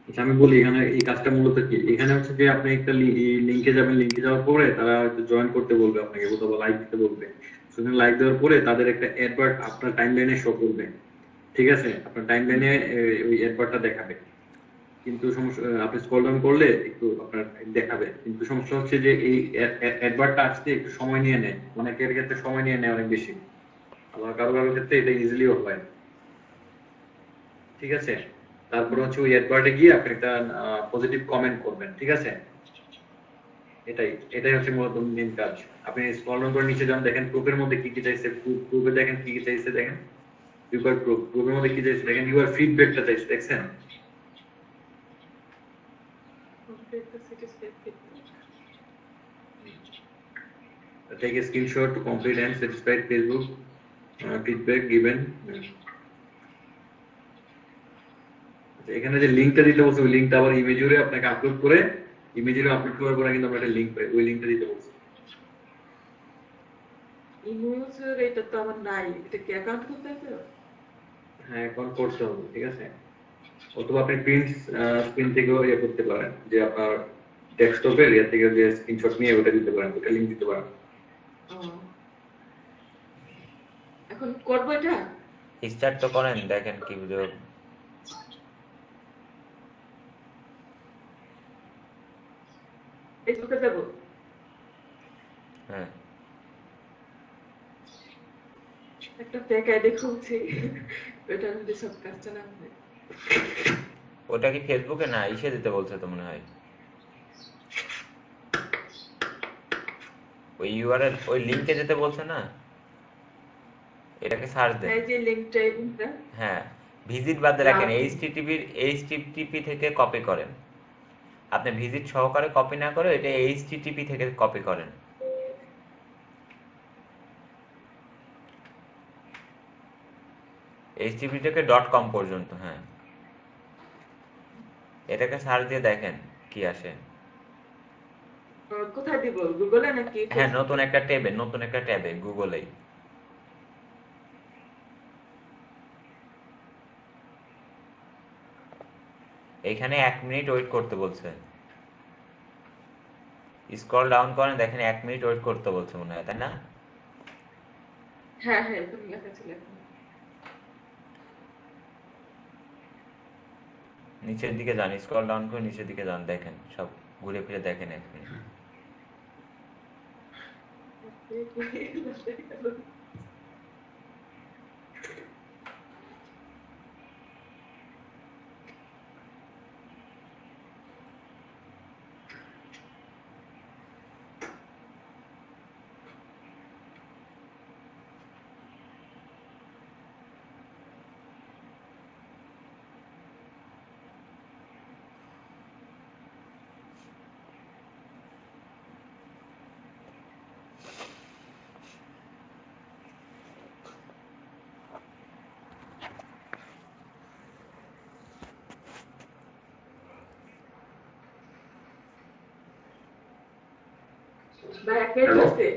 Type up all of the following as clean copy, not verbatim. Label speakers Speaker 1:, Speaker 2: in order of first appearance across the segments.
Speaker 1: আচ্ছা আমি বলি এখানে এই কাজটা মূলত কি, এখানে হচ্ছে যে আপনি একটা লিঙ্কে যাবেন, লিঙ্কে যাওয়ার পরে তারা হয়তো জয়েন করতে বলবে আপনাকে, অথবা লাইক দিতে বলবে। সেখানে লাইক দেওয়ার পরে তাদের একটা অ্যাডভার্ট আপনার টাইমলাইনে শো করবে। ঠিক আছে, আপনার টাইমলাইনে ওই অ্যাডভার্টটা দেখাবে। কিন্তু সমস্যা, আপনি স্ক্রল ডাউন করলে একটু আপনার দেখাবে, কিন্তু সমস্যা হচ্ছে যে এই অ্যাডভার্টটা আসতে একটু সময় নিয়ে নেয়, অনেকের ক্ষেত্রে সময় নিয়ে নেয় অনেক বেশি। আবার কারো কারো ক্ষেত্রে এটা ইজিলিও হয়। ঠিক আছে, তারপর হচ্ছে ওই অ্যাডভার্টে গিয়ে আপনি একটা পজিটিভ কমেন্ট করবেন। ঠিক আছে, এটাই এটাই হচ্ছে মূলত মেন কাজ। আপনি স্ক্রল ডাউন করে নিচে যান, দেখেন প্রুফের মধ্যে কি কি চাইছে, প্রুফে দেখেন কি কি চাইছে, দেখেন ইউর প্রুফ, প্রুফের মধ্যে কি চাইছে দেখেন, ইউর ফিডব্যাকটা চাইছে, দেখছেন?
Speaker 2: Complete the city state feedback.
Speaker 1: Take a screenshot to complete and satisfied Facebook feedback given. এখানে যে লিংকটা দিতে বলছে, ওই লিংকটা আবার ইমেজরে আপনাকে আপলোড করে, ইমেজরে আপলোড করার পরে কিন্তু আমরা একটা লিংক পাই, ওই লিংকটা দিতে বলছি।
Speaker 2: ইমোজের এটা তো আমার নাই, এটা কি অ্যাকাউন্ট করতে হবে?
Speaker 1: হ্যাঁ এখন করতে হবে, ঠিক আছে। অথবা আপনি প্রিন্ট স্ক্রিন থেকেও ইয়ে করতে পারেন, যে আপনার ডেস্কটপের ইয়ে থেকে যে স্ক্রিনশট নিয়ে ওটা দিতে পারেন, ওটা লিংক দিতে পারেন।
Speaker 2: ও, এখন করবো এটা?
Speaker 3: স্টার্ট তো করেন, দেখেন কি বুঝো।
Speaker 2: ফেসবুকে যাবো?
Speaker 3: হ্যাঁ,
Speaker 2: একটা ফেক আইডি খুলছি, ওটার মধ্যে সব কাজটা নামবে।
Speaker 3: ওটা কি ফেসবুকে না ইসে দিতে বলছে তো মনে হয়, ওই ইউআরএল ওই লিংকে যেতে বলছে না, এটাকে সার্চ দেন।
Speaker 2: এই যে লিঙ্কটা, এই লিঙ্কটা
Speaker 3: হ্যাঁ, ভিজিট বাদে রাখেন,
Speaker 2: লাভ।
Speaker 3: এইচটিটিপি থেকে কপি করেন। আপনি ভিজিট সহকারে কপি না করে এটা এইচটিটিপি থেকে কপি করেন। এইচটিটিপি থেকে .com পর্যন্ত। হ্যাঁ, এটাকে সার্চ দিয়ে দেখেন কি আসে।
Speaker 2: কোথায় দিব, গুগলে নাকি
Speaker 3: হ্যাঁ,
Speaker 2: ফেসবুকে?
Speaker 3: নতুন একটা ট্যাবে গুগলেই। এইখানে 1 মিনিট ওয়েট করতে বলছে। স্ক্রল ডাউন করেন, দেখেন 1 মিনিট ওয়েট করতে বলছে মনে হয়, তাই না?
Speaker 2: হ্যাঁ হ্যাঁ, তুমি লেখা ছিল এখন।
Speaker 3: নিচের দিকে যান, স্ক্রল ডাউন করে নিচের দিকে যান, দেখেন সব ঘুরে ফিরে দেখেন 1 মিনিট।
Speaker 2: ভাই 1 মিনিট
Speaker 1: হ্যালো,
Speaker 2: হয়েছে?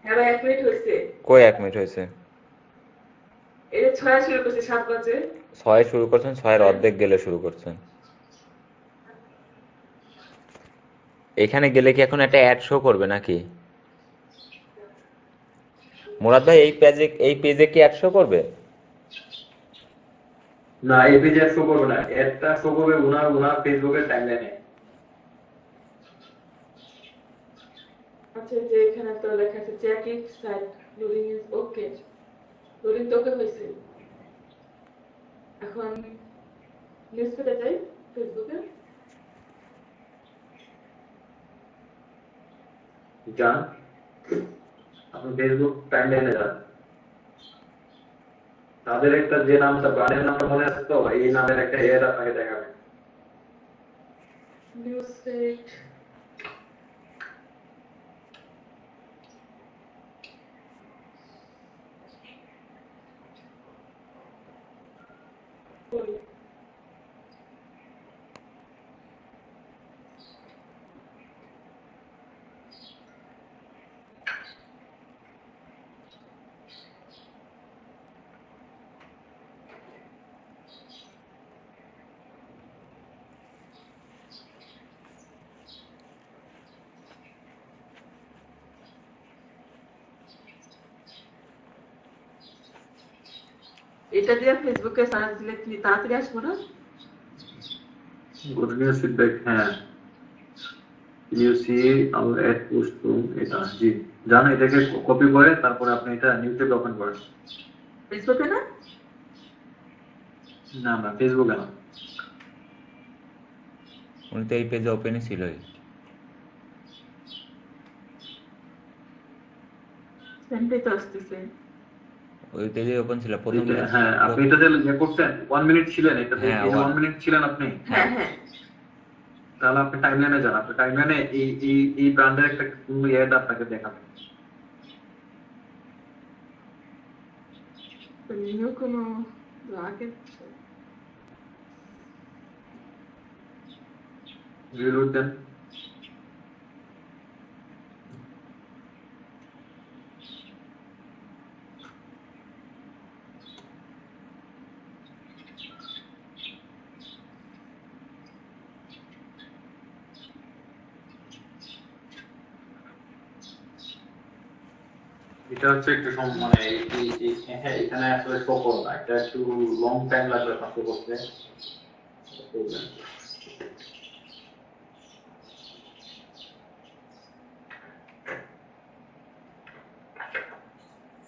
Speaker 2: হ্যাঁ ভাই, 1 মিনিট হয়েছে।
Speaker 3: কই 1 মিনিট হয়েছে?
Speaker 2: এটা 6 শুরু করছে, 7 বাজে।
Speaker 3: 6 শুরু করছেন, 6-এর
Speaker 2: হ্যাঁ।
Speaker 3: অর্ধেক গেলে শুরু করছেন। এখানে গেলে কি এখন একটা অ্যাড শো করবে নাকি? মুরাদ ভাই, এই পেজে কি অ্যাড শো করবে?
Speaker 1: না এই পেজে শো করবে না, একটা শো করবে ওনার ওনার ফেসবুকের টাইমলাইনে।
Speaker 2: আচ্ছা, যে এখানে তো লেখা আছে check it site loading is okay. Loading তো ওকে হয়েছে। এখন নিউজ পেতে যাই ফেসবুকে।
Speaker 1: যান, আপনি ফেসবুক টাইমলাইনে যান, তাদের একটা যে নামটা, ব্র্যান্ডের নামটা মনে আছে তো, এই নামের একটা এড আপনাকে দেখাবে।
Speaker 2: News feed. এটা দিয়ে ফেসবুকে সার্চ দিলে কি তাড়াতাড়ি আসবো না?
Speaker 1: গুড নিউজ ফিডব্যাক, হ্যাঁ you see our ad post from এটা, জি জানো, এটাকে কপি করে তারপরে আপনি এটা নিউজে ওপেন করেন।
Speaker 2: ফেসবুকে না?
Speaker 1: না না, ফেসবুকে না।
Speaker 3: উনি তো এই পেজে ওপেনই ছিলই।
Speaker 2: সেন্ডে তো আসতেছে।
Speaker 3: ওই পেজে ওপেন ছিল প্রথম
Speaker 1: এটা হ্যাঁ, আপনি এটাতে ইয়ে করছেন 1 মিনিট ছিলেন, এটাতে
Speaker 3: হ্যাঁ,
Speaker 1: এই যে 1
Speaker 3: one-
Speaker 1: মিনিট ছিলেন আপনি,
Speaker 2: হ্যাঁ হ্যাঁ।
Speaker 1: তাহলে আপনি টাইমলাইনে যান, আপনি টাইমলাইনে এই ব্র্যান্ডের একটা কোনো অ্যাড আপনাকে দেখাবে।
Speaker 2: নিউ কোনো আগে
Speaker 1: রিলোড দেন। এটা হচ্ছে একটু মানে হ্যাঁ, এখানে আসলে শো করো না, এটা একটু লং টাইম লাগবে আপনার শো করতে।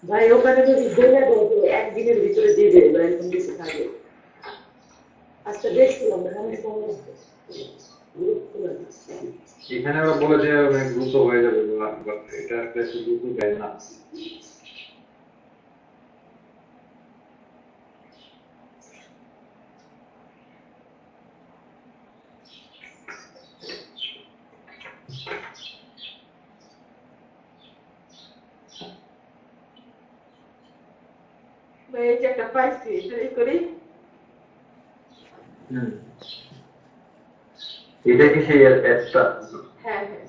Speaker 4: ভাই ওখানে যদি বলে দাও তো একদিনের ভিতরে দিবে বা এরকম কিছু থাকে। আচ্ছা দেখছিলাম আমি
Speaker 1: এখানে ওরা বলে যে অনেক দ্রুত হয়ে যাবে, বাট এটা একটা দ্রুত দেয় না।
Speaker 2: এই যে একটা পাইছি, এটা করি।
Speaker 1: এটা কি সেই অ্যাপটা?
Speaker 2: হ্যাঁ হ্যাঁ।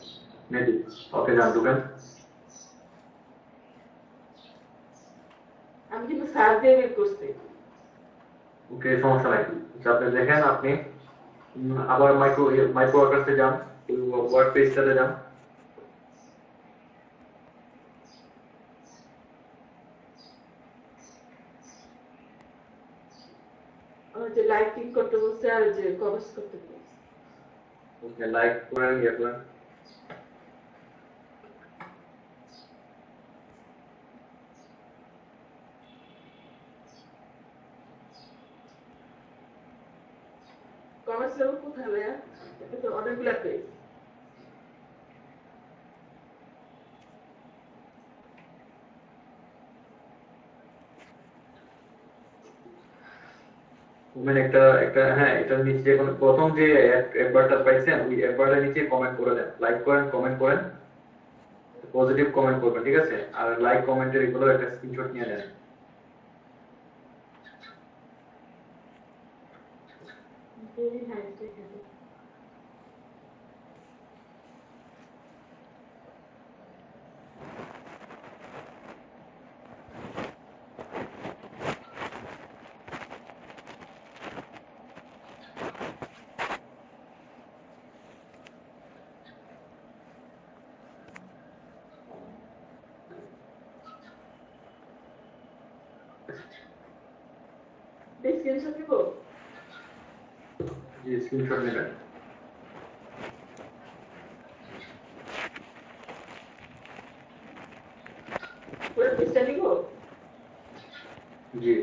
Speaker 1: নাকি? ওকে, যান ঢুকেন।
Speaker 2: আমি কিন্তু সার্চ দিয়ে বের করছি।
Speaker 1: ওকে, সমস্যা নাই। আপনি দেখেন, আপনি আবার মাইক্রো ওয়ার্কার্সে যান, ওয়ার্ড পেজটাতে যান।
Speaker 2: আমার যে লাইটিং করতে বলছে আর যে কমেন্টস করতে বলছে।
Speaker 1: ওকে, লাইক করেন, ইয়ে করেন।
Speaker 2: কমেন্টস দেবো কোথায় ভাইয়া? এটা তো অনেকগুলা পেজ।
Speaker 1: একটা একটা হ্যাঁ, এটার নিচে প্রথম যে অ্যাডভার্টটা পাইছেন, ওই অ্যাডভার্টের নিচে কমেন্ট করে দেন, লাইক করেন, কমেন্ট করেন, পজিটিভ কমেন্ট করবেন, ঠিক আছে? আর লাইক কমেন্টের এগুলো একটা স্ক্রিনশট নিয়ে নেন।
Speaker 2: হ্যাঁ ঠিক আছে। স্ক্রিনশট দিব?
Speaker 1: জি, স্ক্রিনশট নেবেন।
Speaker 2: পুরো পেজটা নিব?
Speaker 1: জি।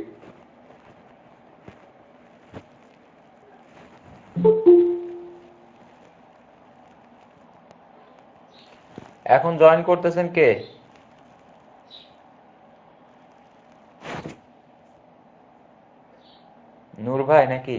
Speaker 3: এখন জয়েন করতেছেন কে? নূর ভাই নাকি?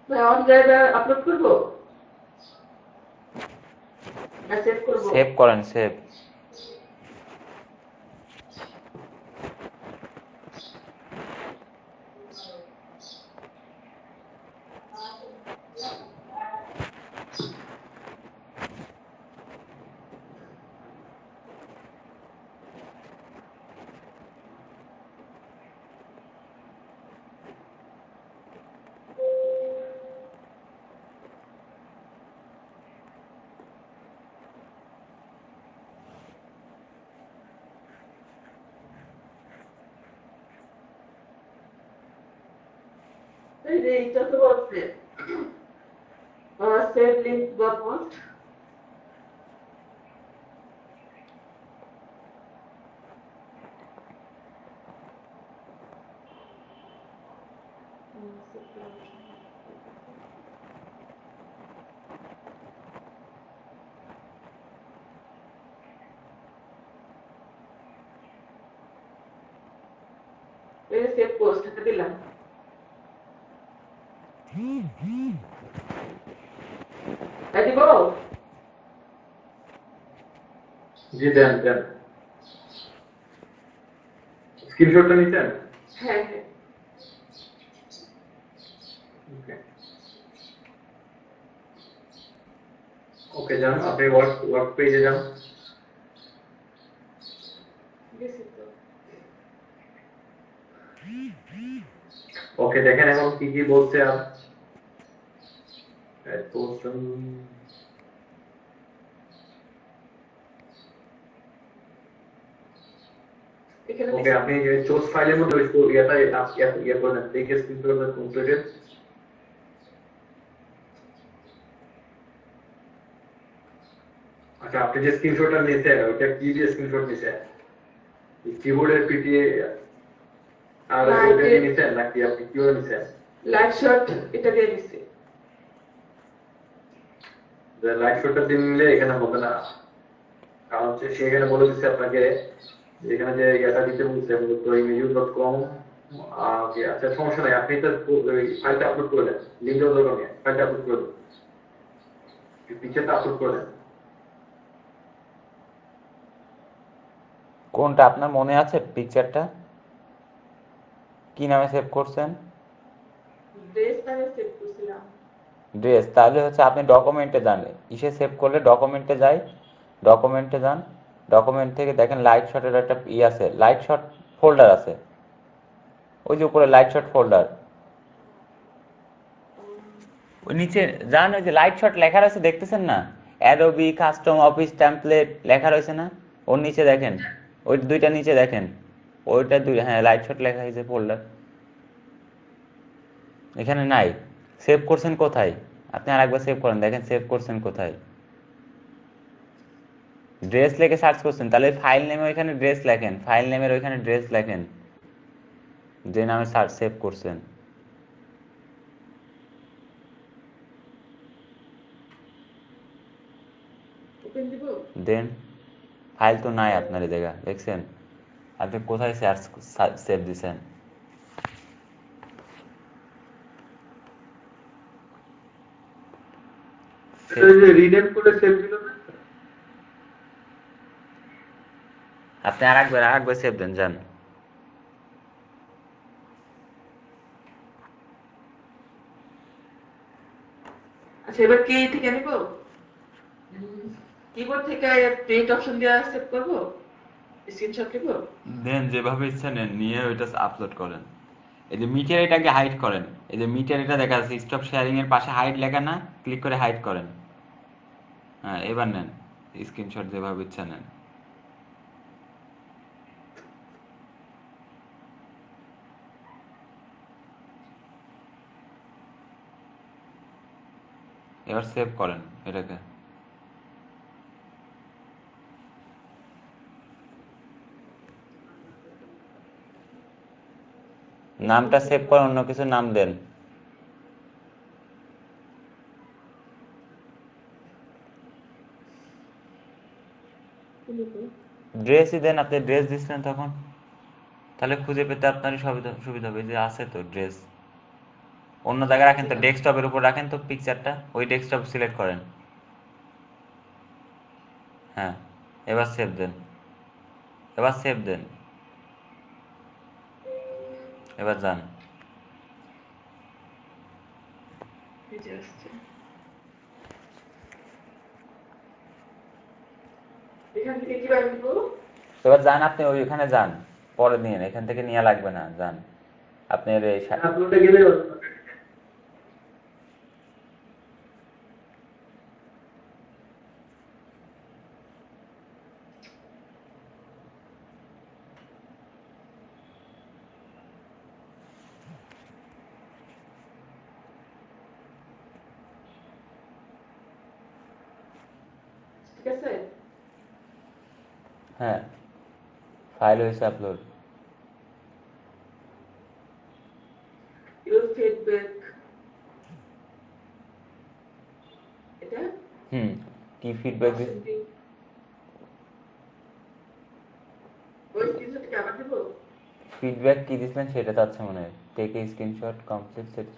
Speaker 2: ভাই অন ড্রাইভে আপলোড করবো না সেভ করবো?
Speaker 3: সেভ করেন, সেভ।
Speaker 2: এই যে এটা তো আছে সেভ লিঙ্ক বা পোস্ট এই সেভ পোস্ট এটা দিলাম দিব
Speaker 1: জি দেন দেন স্ক্রিনশটটা নিছেন
Speaker 2: হ্যাঁ হ্যাঁ
Speaker 1: ওকে ওকে যান আপনি ওয়ার্ক পেজে যান
Speaker 2: দিছি তো
Speaker 1: ওকে দেখেন এখন কি কি বলছে আর
Speaker 2: এখানে
Speaker 1: ওকে আপনি যে চোজ ফাইলের মধ্যে ওই ইয়াটা ইয়া করেন দেখে স্ক্রিনশট কমপ্লিটেড আচ্ছা আপনি যে স্ক্রিনশটটা নিছেন ওটা কি দিয়ে স্ক্রিনশট নিছেন কিবোর্ডের পিটিএ আর
Speaker 2: না,
Speaker 1: ওটা দিয়ে
Speaker 2: এটা-
Speaker 1: নিছেন নাকি আপনি কিভাবে নিছেন
Speaker 2: লাইভ শট এটা দিয়ে দিছি
Speaker 1: যে লাইভ শটটা দিয়ে নিলে এখানে হবে না কারণ হচ্ছে সে এখানে বলে দিচ্ছে আপনাকে যে এখানে যে ইয়াটা দিতে বলছে মূলত image.com আচ্ছা সমস্যা নাই আপনি তো ফাইলটা আপলোড করে দেন লিঙ্ক দেওয়ার দরকার নেই ফাইলটা আপলোড করে দেন পিকচারটা আপলোড করে দেন
Speaker 3: কোনটা আপনার মনে আছে পিকচারটা কি নামে সেভ করছেন
Speaker 2: ড্রেস নামে সেভ করছিলাম
Speaker 3: ড্রেস তাহলে হচ্ছে আপনি ডকুমেন্টে যান ইসে সেভ করলে ডকুমেন্টে যাই ডকুমেন্টে যান ডকুমেন্ট থেকে দেখেন লাইট শটের একটা ই আছে লাইট শট ফোল্ডার আছে ওই যে উপরে লাইট শট ফোল্ডার ওই নিচে যান ওই যে লাইট শট লেখা রয়েছে দেখতেছেন না অ্যাডোবি কাস্টম অফিস টেমপ্লেট লেখা রয়েছে না ওর নিচে দেখেন ওই দুইটা নিচে দেখেন ওইটা দুই হ্যাঁ লাইট শট লেখা হয়েছে ফোল্ডার এখানে নাই সেভ করছেন কোথায় আপনি আরেকবার সেভ করেন দেখেন সেভ করছেন কোথায় ড্রেস লিখে সার্চ করছেন তাহলে ফাইল নেমে ওইখানে ড্রেস লেখেন ফাইল নেমের ওইখানে ড্রেস লেখেন যে নামে সার্চ সেভ করছেন
Speaker 2: ওপেন দিব
Speaker 3: দেন ফাইল তো নাই আপনার এই জায়গা দেখছেন আপনি কোথায় সার্চ সেভ দিছেন
Speaker 1: এটা যে রিনেম করে সেভ দিল না
Speaker 3: আপনি আরেকবার সেভ দেন যান
Speaker 2: আচ্ছা এবার কি থেকে নিব কিবোর্ড থেকে প্রিন্ট অপশন দিয়ে সেভ করব স্ক্রিনশট নিব
Speaker 3: দেন যেভাবে ইচ্ছা নেন নিয়ে ওইটা আপলোড করেন এই যে মিটার এটাকে হাইড করেন এই যে মিটার এটা দেখা যাচ্ছে স্টপ শেয়ারিং এর পাশে হাইড লেখা না ক্লিক করে হাইড করেন হ্যাঁ এবার নেন স্ক্রিনশট যেভাবে ইচ্ছা নেন এবার সেভ করেন এটাকে নামটা সেভ করে অন্য কিছু নাম দেন ড্রেসই দেন আপনি ড্রেস দিচ্ছেন তখন তাহলে খুঁজে পেতে আপনারই সুবিধা হবে যে আছে তো ড্রেস অন্য জায়গায় রাখেন তো ডেস্কটপের উপর রাখেন তো পিকচারটা ওই ডেস্কটপ সিলেক্ট করেন হ্যাঁ এবার সেভ দেন এবার সেভ দেন এবার যান
Speaker 2: এই যে আসছে এখান থেকে কিভাবে নিব
Speaker 3: এবার যান আপনি ওইখানে যান পরে নিন এখান থেকে নিয়ে লাগবে না যান আপনার এই
Speaker 1: আপলোডে গেলে
Speaker 2: আছে?
Speaker 3: হ্যাঁ, ফাইল হয়েছে আপলোড।
Speaker 2: Your feedback. এটা?
Speaker 3: কি ফিডব্যাক দিস?
Speaker 2: Option D. ওই স্ক্রিনশট কি আবার দিব?
Speaker 3: ফিডব্যাক কি দিছিলেন সেটা তো আছে মনে হয়। Take a screenshot complete set.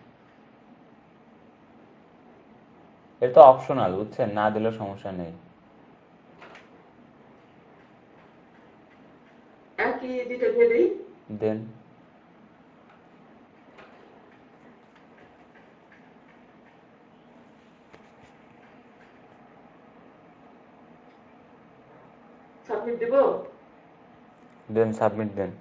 Speaker 3: এটা তো অপশনাল, বুঝছেন, না দিলেও সমস্যা নেই।
Speaker 2: একই দুইটা দিয়ে দিই।
Speaker 3: দেন
Speaker 2: সাবমিট দিব।
Speaker 3: সাবমিট দেন।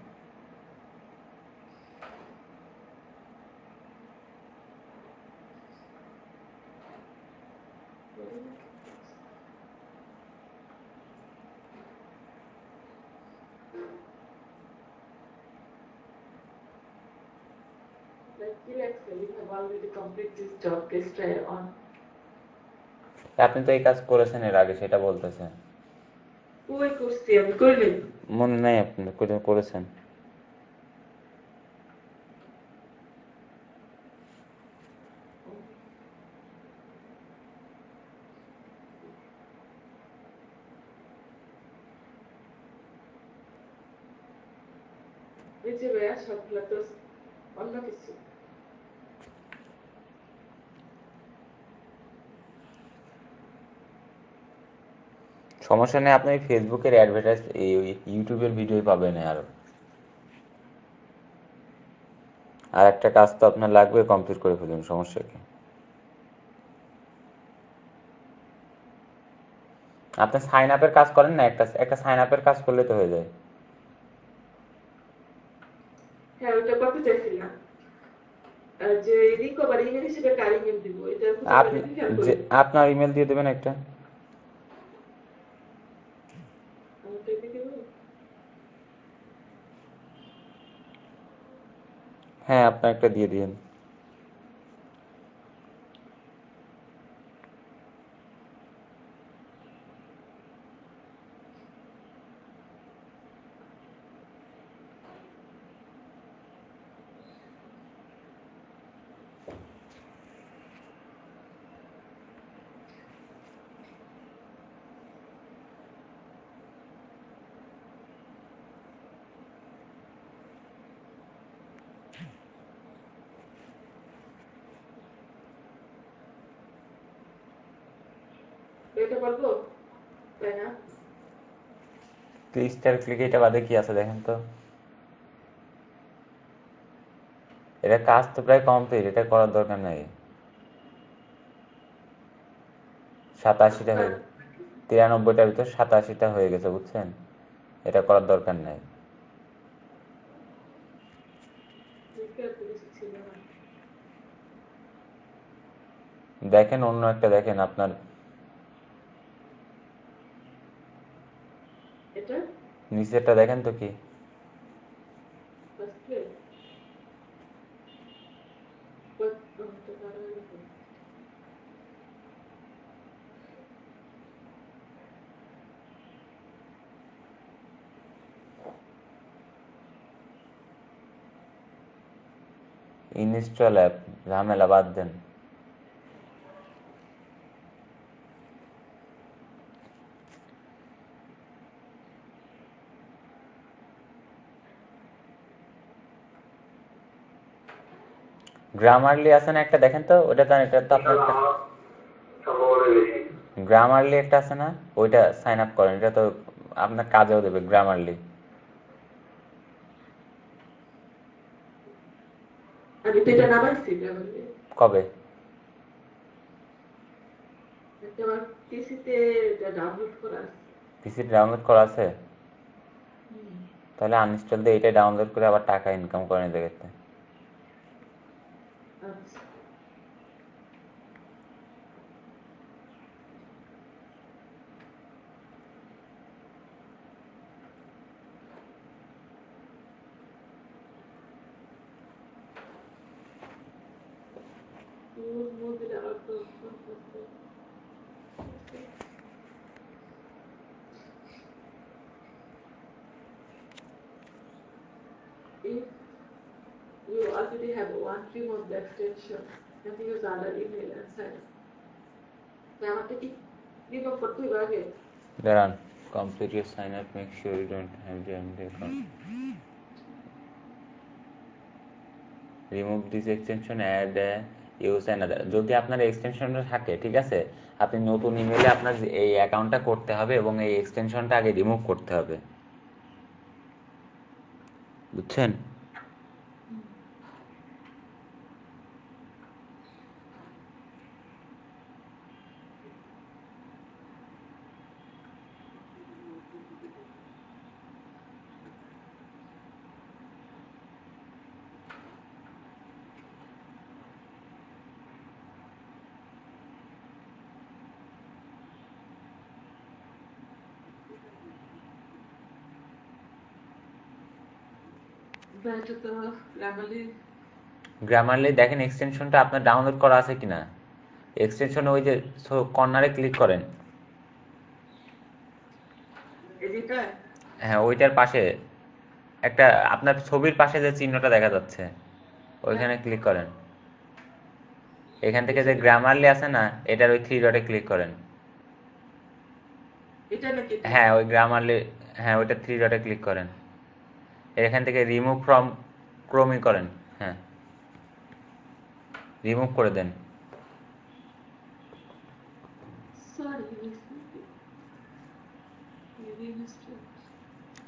Speaker 2: Like কি লেখছে? You have already completed this job. Please try on.
Speaker 3: আপনি তো এই কাজ করেছেন এর আগে, সেটা বলতেছেন।
Speaker 2: ওই করছি আমি করিনি।
Speaker 3: মনে নাই আপনি করেছেন।
Speaker 2: নিচে ভাইয়া সবগুলো তো অন্য কিছু।
Speaker 3: সমস্যা নেই, আপনি ফেসবুকের অ্যাডভার্টাইজ এই ইউটিউবের ভিডিও পাবেন আরো। আর একটা কাজ তো আপনার লাগবে, কমপ্লিট করে ফেলুন, সমস্যা কি? আপনি সাইন আপের কাজ করেন না, একটা সাইন আপের কাজ করলে তো হয়ে যায়।
Speaker 2: হ্যাঁ ওটা করতে চাইছিলাম। যে লিঙ্ক আবার ইমেল হিসেবে কার ইমেল দিব এটা খুঁজে
Speaker 3: আপনি
Speaker 2: পাইনি খেয়াল
Speaker 3: যে
Speaker 2: করি।
Speaker 3: আপনার ইমেল দিয়ে দেবেন একটা।
Speaker 2: আমি তো এটা দিব।
Speaker 3: হ্যাঁ, আপনার একটা দিয়ে দিন।
Speaker 2: এটা পারবো? তাই না?
Speaker 3: স্টার ক্লিক, এটা বাদে কি আছে দেখেন তো। এটা কাজ তো প্রায় কমপ্লিট, এটা করার দরকার নাই। 87টা হয়ে 93টার ভিতর 87টা হয়ে গেছে, বুঝছেন, এটা করার দরকার নাই।
Speaker 2: লিঙ্কে এত কিছু ছিল না।
Speaker 3: দেখেন অন্য একটা দেখেন আপনার
Speaker 2: এটা
Speaker 3: নিচেরটা দেখেন তো কি।
Speaker 2: ফার্স্ট প্লে কত তো কারো হইছে।
Speaker 3: ইনস্টল অ্যাপ, ঝামেলা বাদ দেন। গ্রামারলি আছে না একটা, দেখেন তো ওটা। তো এটা তো আপনার গ্রামারলি একটা আছে না, ওইটা সাইন আপ করেন, এটা তো আপনার কাজেও দেবে গ্রামারলি।
Speaker 2: আমি তো এটা নামাইছি গ্রামারলি।
Speaker 3: কবে?
Speaker 2: এটা আমার পিসিতে এটা ডাউনলোড করা আছে।
Speaker 3: পিসি ডাউনলোড করা আছে?
Speaker 2: হুম।
Speaker 3: তাহলে আনইনস্টল দিয়ে এটা ডাউনলোড করে আবার টাকা ইনকাম করেন এদের কাছে।
Speaker 2: আচ্ছা Mozilla Outlook only have one remove the extension and use other email and sign up. আমাকে কি রিমুভ করতে হবে আগে?
Speaker 3: দাঁড়ান, complete your sign up, make sure you don't have the account. Remove this extension, add use another. যদি আপনার এক্সটেনশনটা থাকে, ঠিক আছে, আপনি নতুন ইমেলে আপনার এই অ্যাকাউন্টটা করতে হবে এবং এই এক্সটেনশনটা আগে রিমুভ করতে হবে, বুঝছেন?
Speaker 2: এটা তো
Speaker 3: গ্রামারলি দেখেন এক্সটেনশনটা আপনার ডাউনলোড করা আছে কিনা। এক্সটেনশনে ওই যে কর্নারে ক্লিক করেন,
Speaker 2: এডিটর,
Speaker 3: হ্যাঁ ওইটার পাশে একটা আপনার ছবির পাশে যে চিহ্নটা দেখা যাচ্ছে ওইখানে ক্লিক করেন। এখান থেকে যে গ্রামারলি আছে না, এটার ওই 3 ডটে ক্লিক করেন।
Speaker 2: এটা নাকি?
Speaker 3: হ্যাঁ ওই গ্রামারলি, হ্যাঁ ওইটা 3 ডটে ক্লিক করেন। এখান থেকে রিমুভ ফ্রম ক্রোমি করেন, হ্যাঁ রিমুভ করে দেন।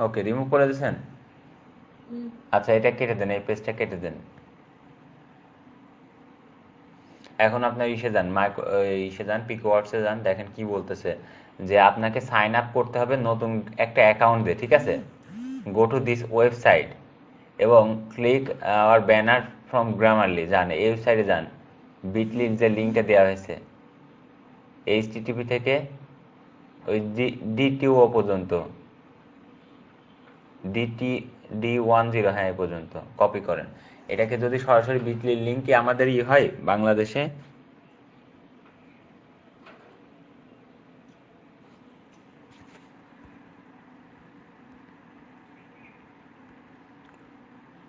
Speaker 3: ওকে, রিমুভ করে দিয়েছেন। আচ্ছা এটা কেটে দেন, এই পেজটা কেটে দেন। এখন আপনার ইসে যান পিকওয়ার্ডসে যান, দেখেন কি বলতেছে যে আপনাকে সাইন আপ করতে হবে নতুন একটা অ্যাকাউন্ট দিয়ে, ঠিক আছে। গো টু দিস ওয়েবসাইট এবং click our banner from Grammarly, যান এই ওয়েবসাইটে যান, বিটলির যে লিঙ্কটা দেওয়া হয়েছে HTTP থেকে ওই D2O পর্যন্ত, D10, হ্যাঁ এই পর্যন্ত কপি করেন। এটাকে যদি সরাসরি বিটলির লিঙ্কে আমাদের হয় বাংলাদেশে,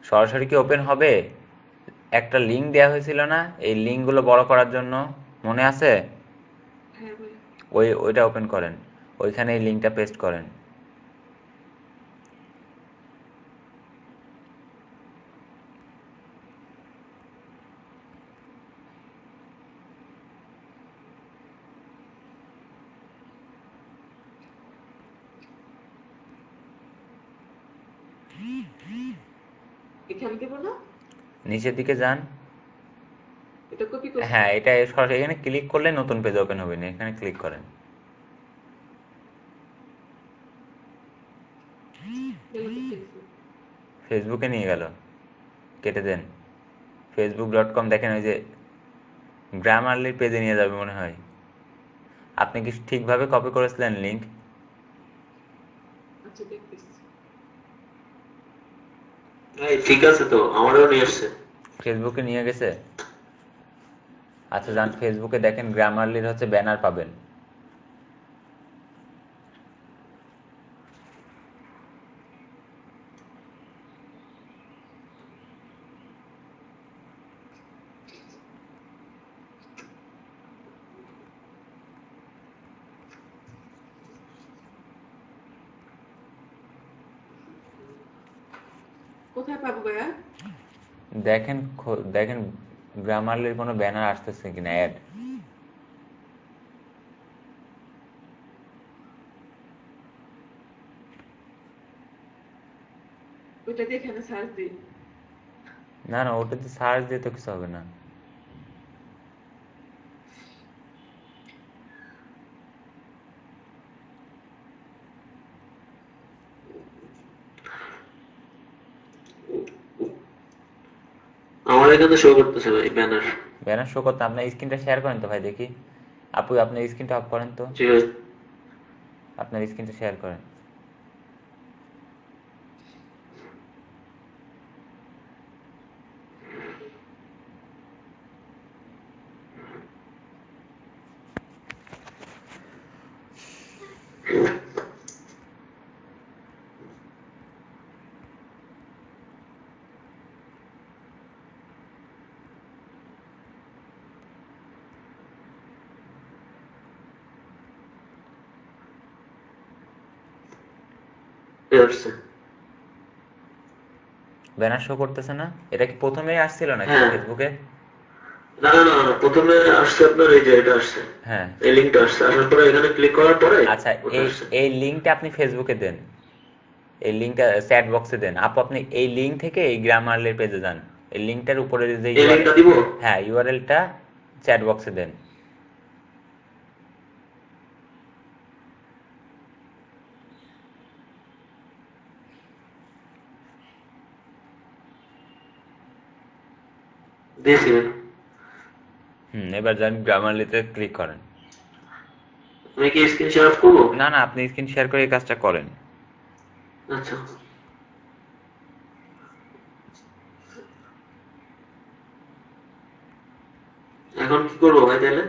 Speaker 3: সরাসরি কি ওপেন হবে? একটা লিঙ্ক দেওয়া হয়েছিল না এই লিঙ্কগুলো বড় করার জন্য, মনে আছে? ওইটা ওপেন করেন, ওইখানে এই লিঙ্কটা পেস্ট করেন।
Speaker 2: এখানে দেব না?
Speaker 3: নিচের দিকে যান,
Speaker 2: এটা কপি করব।
Speaker 3: হ্যাঁ এটা সরাসরি এখানে ক্লিক করলে নতুন পেজ ওপেন হবে না, এখানে ক্লিক করেন। ফেসবুকে নিয়ে গেল, কেটে দেন। facebook.com দেখেন ওই যে গ্রামারলির পেজে নিয়ে যাবে মনে হয়। আপনি কি ঠিকভাবে কপি করেছিলেন লিঙ্ক?
Speaker 2: আচ্ছা দেখতেছি।
Speaker 1: ঠিক আছে তো, আমারও নিয়ে আসছে।
Speaker 3: ফেসবুকে নিয়ে গেছে? আচ্ছা যান ফেসবুকে দেখেন গ্রামারলির হচ্ছে ব্যানার পাবেন।
Speaker 2: কোথায় পাবো ভাইয়া?
Speaker 3: দেখেন দেখেন গ্রামারলির কোনো ব্যানার আসতেছে কিনা, অ্যাড।
Speaker 2: ওইটা দিয়ে এখানে সার্চ দিই।
Speaker 3: না না, ওটাতে সার্চ দিয়ে তো কিছু হবে না।
Speaker 1: আমার এখানে শো করতেছে ভাই ব্যানার।
Speaker 3: ব্যানার শো করতে আপনার স্ক্রিনটা শেয়ার করেন তো ভাই, দেখি। আপু আপনার স্ক্রিনটা অফ করেন তো,
Speaker 1: জি ভাই।
Speaker 3: আপনার স্ক্রিনটা শেয়ার করেন।
Speaker 5: আসছে।
Speaker 3: ব্যানার শো করতেছে না? এটা কি প্রথমেই আসছিল নাকি
Speaker 5: হ্যাঁ।
Speaker 3: ফেসবুকে?
Speaker 5: না না না না, প্রথমে আসছে আপনার এই যে এটা আসছে,
Speaker 3: হ্যাঁ
Speaker 5: এই লিঙ্কটা আসছে, আসার পরে এখানে ক্লিক করার পরে
Speaker 3: আচ্ছা,
Speaker 5: ওটা
Speaker 3: এই
Speaker 5: আসছে।
Speaker 3: এই লিঙ্কটা আপনি ফেসবুকে দেন, এই লিঙ্কটা চ্যাট বক্সে দেন। আপনি এই লিঙ্ক থেকে এই গ্রামারলির পেজে যান, এই লিঙ্কটার উপরে যে
Speaker 5: এই লিঙ্কটা দিব?
Speaker 3: হ্যাঁ ইউআরএলটা চ্যাট বক্সে দেন।
Speaker 5: দিয়েছি।
Speaker 3: এবার যান গ্রামারলিতে ক্লিক করেন।
Speaker 5: আমি কি স্ক্রিন শেয়ার অফ করবো?
Speaker 3: না না, আপনি স্ক্রিন শেয়ার করে এই কাজটা করেন।
Speaker 5: আচ্ছা, এখন কি করবো ভাই তাহলে?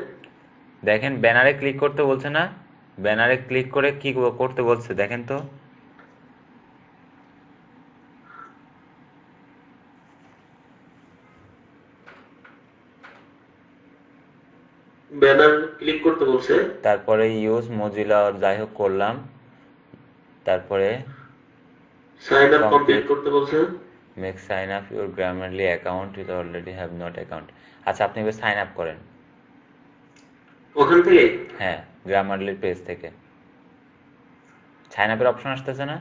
Speaker 3: দেখেন ব্যানারে ক্লিক করতে বলছে না? ব্যানারে ক্লিক করে কি করতে বলছে দেখেন তো।
Speaker 5: ব্যানার ক্লিক করতে বলছে,
Speaker 3: তারপরে ইউজ মজিলা যাই হোক করলাম, তারপরে
Speaker 5: সাইন আপ কমপ্লিট করতে বলছে।
Speaker 3: Make sign up your Grammarly account is already have not account. আচ্ছা আপনি এবার সাইন আপ করেন।
Speaker 5: ওখান থেকে
Speaker 3: হ্যাঁ গ্রামারলির পেজ থেকে সাইন আপের অপশন আসতেছে না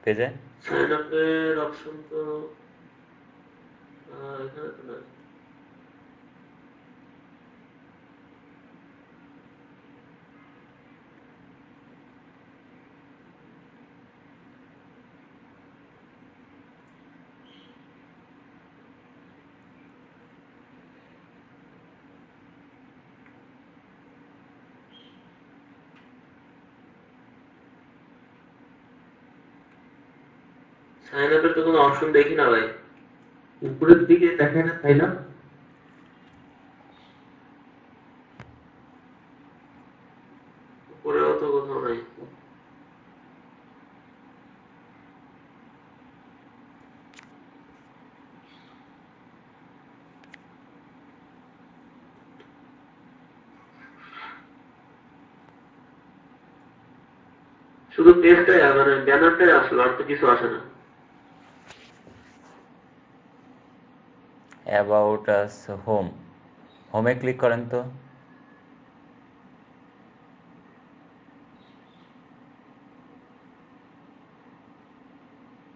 Speaker 3: পেজে?
Speaker 5: সাইন আপের অপশন তো এখানে তো নাই। সাইন আপের তো কোনো অপশন দেখি না ভাই। উপরের দিকে দেখায় না তাই না? উপরেও তো কোথাও নাই। শুধু পেজটাই মানে ব্যানারটাই আসলো, আর তো কিছু আসে না।
Speaker 3: অ্যাবাউট আস হোম, হোমে ক্লিক করেন তো।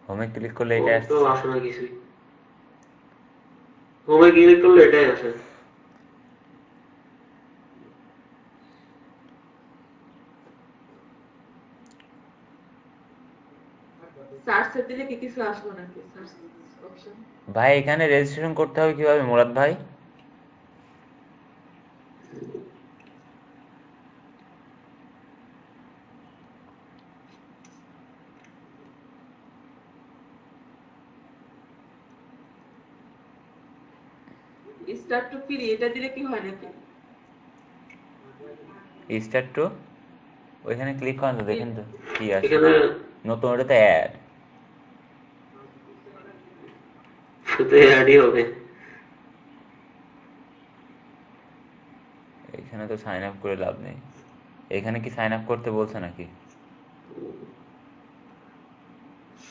Speaker 3: হোমে ক্লিক করলে এটা
Speaker 5: হোম তো
Speaker 3: আসছে।
Speaker 5: আসে না কিছুই। হোমে ক্লিক করলে এটাই আসে।
Speaker 2: সার্চে দিলে কি কিছু আসবো নাকি সার্চ অপশন?
Speaker 3: ভাই এখানে রেজিস্ট্রেশন করতে হবে কিভাবে মুরাদ ভাই?
Speaker 2: স্টার্ট টু ফ্রি এটা দিলে কি হয় নাকি?
Speaker 3: স্টার্ট টু, ওইখানে ক্লিক করেন তো দেখেন তো কি আসে।
Speaker 5: এখানে
Speaker 3: নতুন ওটা তো অ্যাড,
Speaker 5: শুধু অ্যাডই হবে।
Speaker 3: এখানে তো সাইন আপ করে লাভ নেই। এখানে কি সাইন আপ করতে বলছে নাকি?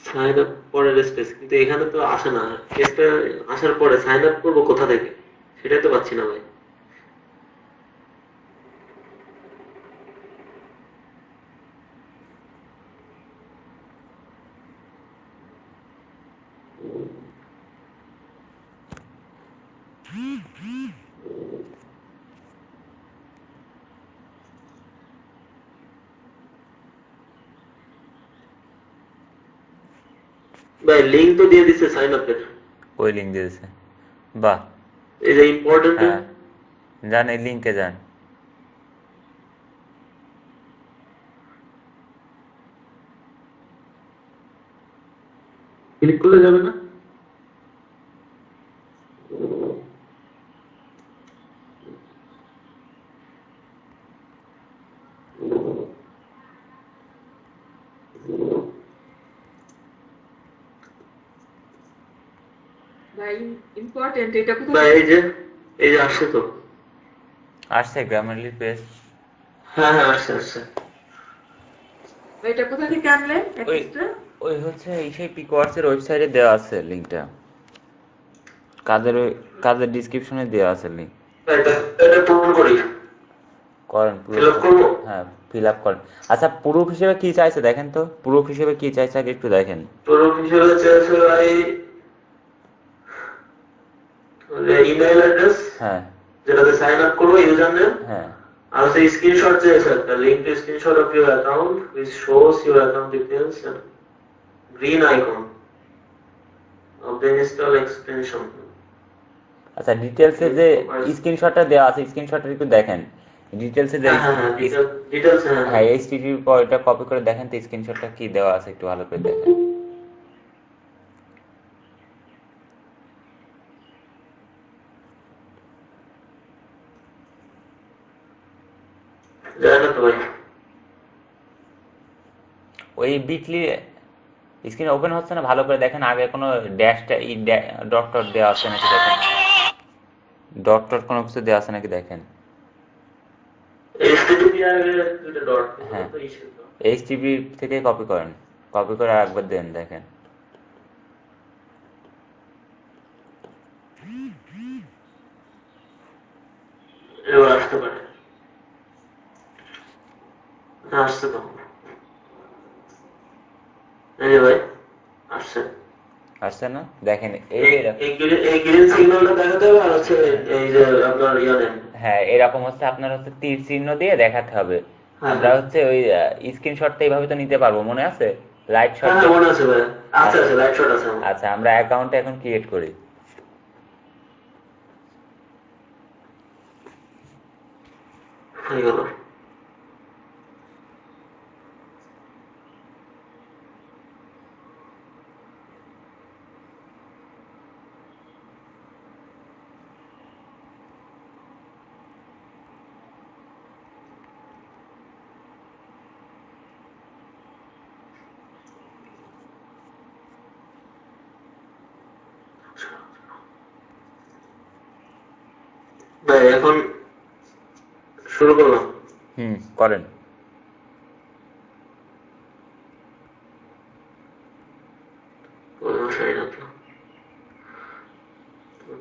Speaker 5: সাইন আপ পরের স্পেস, কিন্তু এখানে তো আসে না। স্পেসটা আসার পরে সাইন আপ করবো কোথা থেকে সেটাই তো পাচ্ছি না ভাই। ভাই লিংক তো দিয়ে দিচ্ছে সাইন আপের।
Speaker 3: ওই লিঙ্ক দিয়েছে, বাহ।
Speaker 5: এই যে ইম্পর্টেন্ট,
Speaker 3: হ্যাঁ যান এই লিঙ্কে যান।
Speaker 5: ক্লিক করলে যাবে না?
Speaker 2: ভাই ইম্পর্টেন্ট এটা
Speaker 5: ভাই
Speaker 2: কোথায়?
Speaker 5: এই যে আসছে তো।
Speaker 3: আসছে গ্রামারলি পেজ।
Speaker 5: হ্যাঁ হ্যাঁ আসছে আসছে।
Speaker 2: এটা কোথা থেকে আনলেন
Speaker 3: ওই
Speaker 2: অ্যাক্সেসটা?
Speaker 3: ওই হচ্ছে এই সেই পিকওয়ার্কসের ওয়েবসাইটে দেওয়া আছে লিংকটা, কাজের ডিসক্রিপশনে দেওয়া আছে লিংক।
Speaker 5: এটা এটা পূরণ করি,
Speaker 3: করেন
Speaker 5: ফিল আপ করবো।
Speaker 3: হ্যাঁ ফিল আপ করেন। আচ্ছা প্রুফ হিসেবে কি চাইছে দেখেন তো, প্রুফ হিসেবে কি চাইছে আগে একটু দেখেন।
Speaker 5: প্রুফ হিসেবে চেয়েছে ভাই ইমেল অ্যাড্রেস
Speaker 3: হ্যাঁ
Speaker 5: যেটাতে সাইন আপ করবো, ইউজার নেম,
Speaker 3: হ্যাঁ
Speaker 5: আর হচ্ছে স্ক্রিনশট চেয়েছে একটা, link to screenshot of your account which shows your account details and green icon of the install extension.
Speaker 3: আচ্ছা ডিটেলসে যে স্ক্রিনশটটা দেওয়া আছে, স্ক্রিনশটটা একটু দেখেন ডিটেলসে যে
Speaker 5: হ্যাঁ ডিটেলস
Speaker 3: হ্যাঁ এইচটিটিপি এটা কপি করে দেখেন তো স্ক্রিনশটটা কি দেওয়া আছে একটু ভালো করে দেখেন।
Speaker 5: যায় না তো ভাই।
Speaker 3: ওই বিটলি স্ক্রিন ওপেন হচ্ছে না, ভালো করে দেখেন আগে কোনো ড্যাশটা ডট ডট দেওয়া আছে নাকি দেখেন, ডট ডট কোনো কিছু দেওয়া আছে নাকি দেখেন।
Speaker 5: HTTP আগে দুটো ডট,
Speaker 3: হ্যাঁ
Speaker 5: তো ইস্যু তো।
Speaker 3: এইচটিপি থেকে কপি করেন, কপি করে আরেকবার দেন দেখেন।
Speaker 5: এবার আসতে পারে, হ্যাঁ আসছে তো, এই যে ভাই আসছে।
Speaker 3: আসছে না দেখেন এই
Speaker 5: এই গ্রিন সিগন্যালটা দেখাতে হবে, আর হচ্ছে এই যে আপনার নেম।
Speaker 3: হ্যাঁ এরকম হচ্ছে আপনার হচ্ছে তীর চিহ্ন দিয়ে দেখাতে হবে। আমরা হচ্ছে ওই স্ক্রিনশটটা এইভাবে তো নিতে পারবো, মনে আছে লাইট শট?
Speaker 5: হ্যাঁ মনে আছে ভাই, আছে লাইট শট আছে আমার।
Speaker 3: আচ্ছা আমরা অ্যাকাউন্ট এখন ক্রিয়েট করি।
Speaker 5: হয়ে গেল। ভাই এখন শুরু করলাম।
Speaker 3: করেন।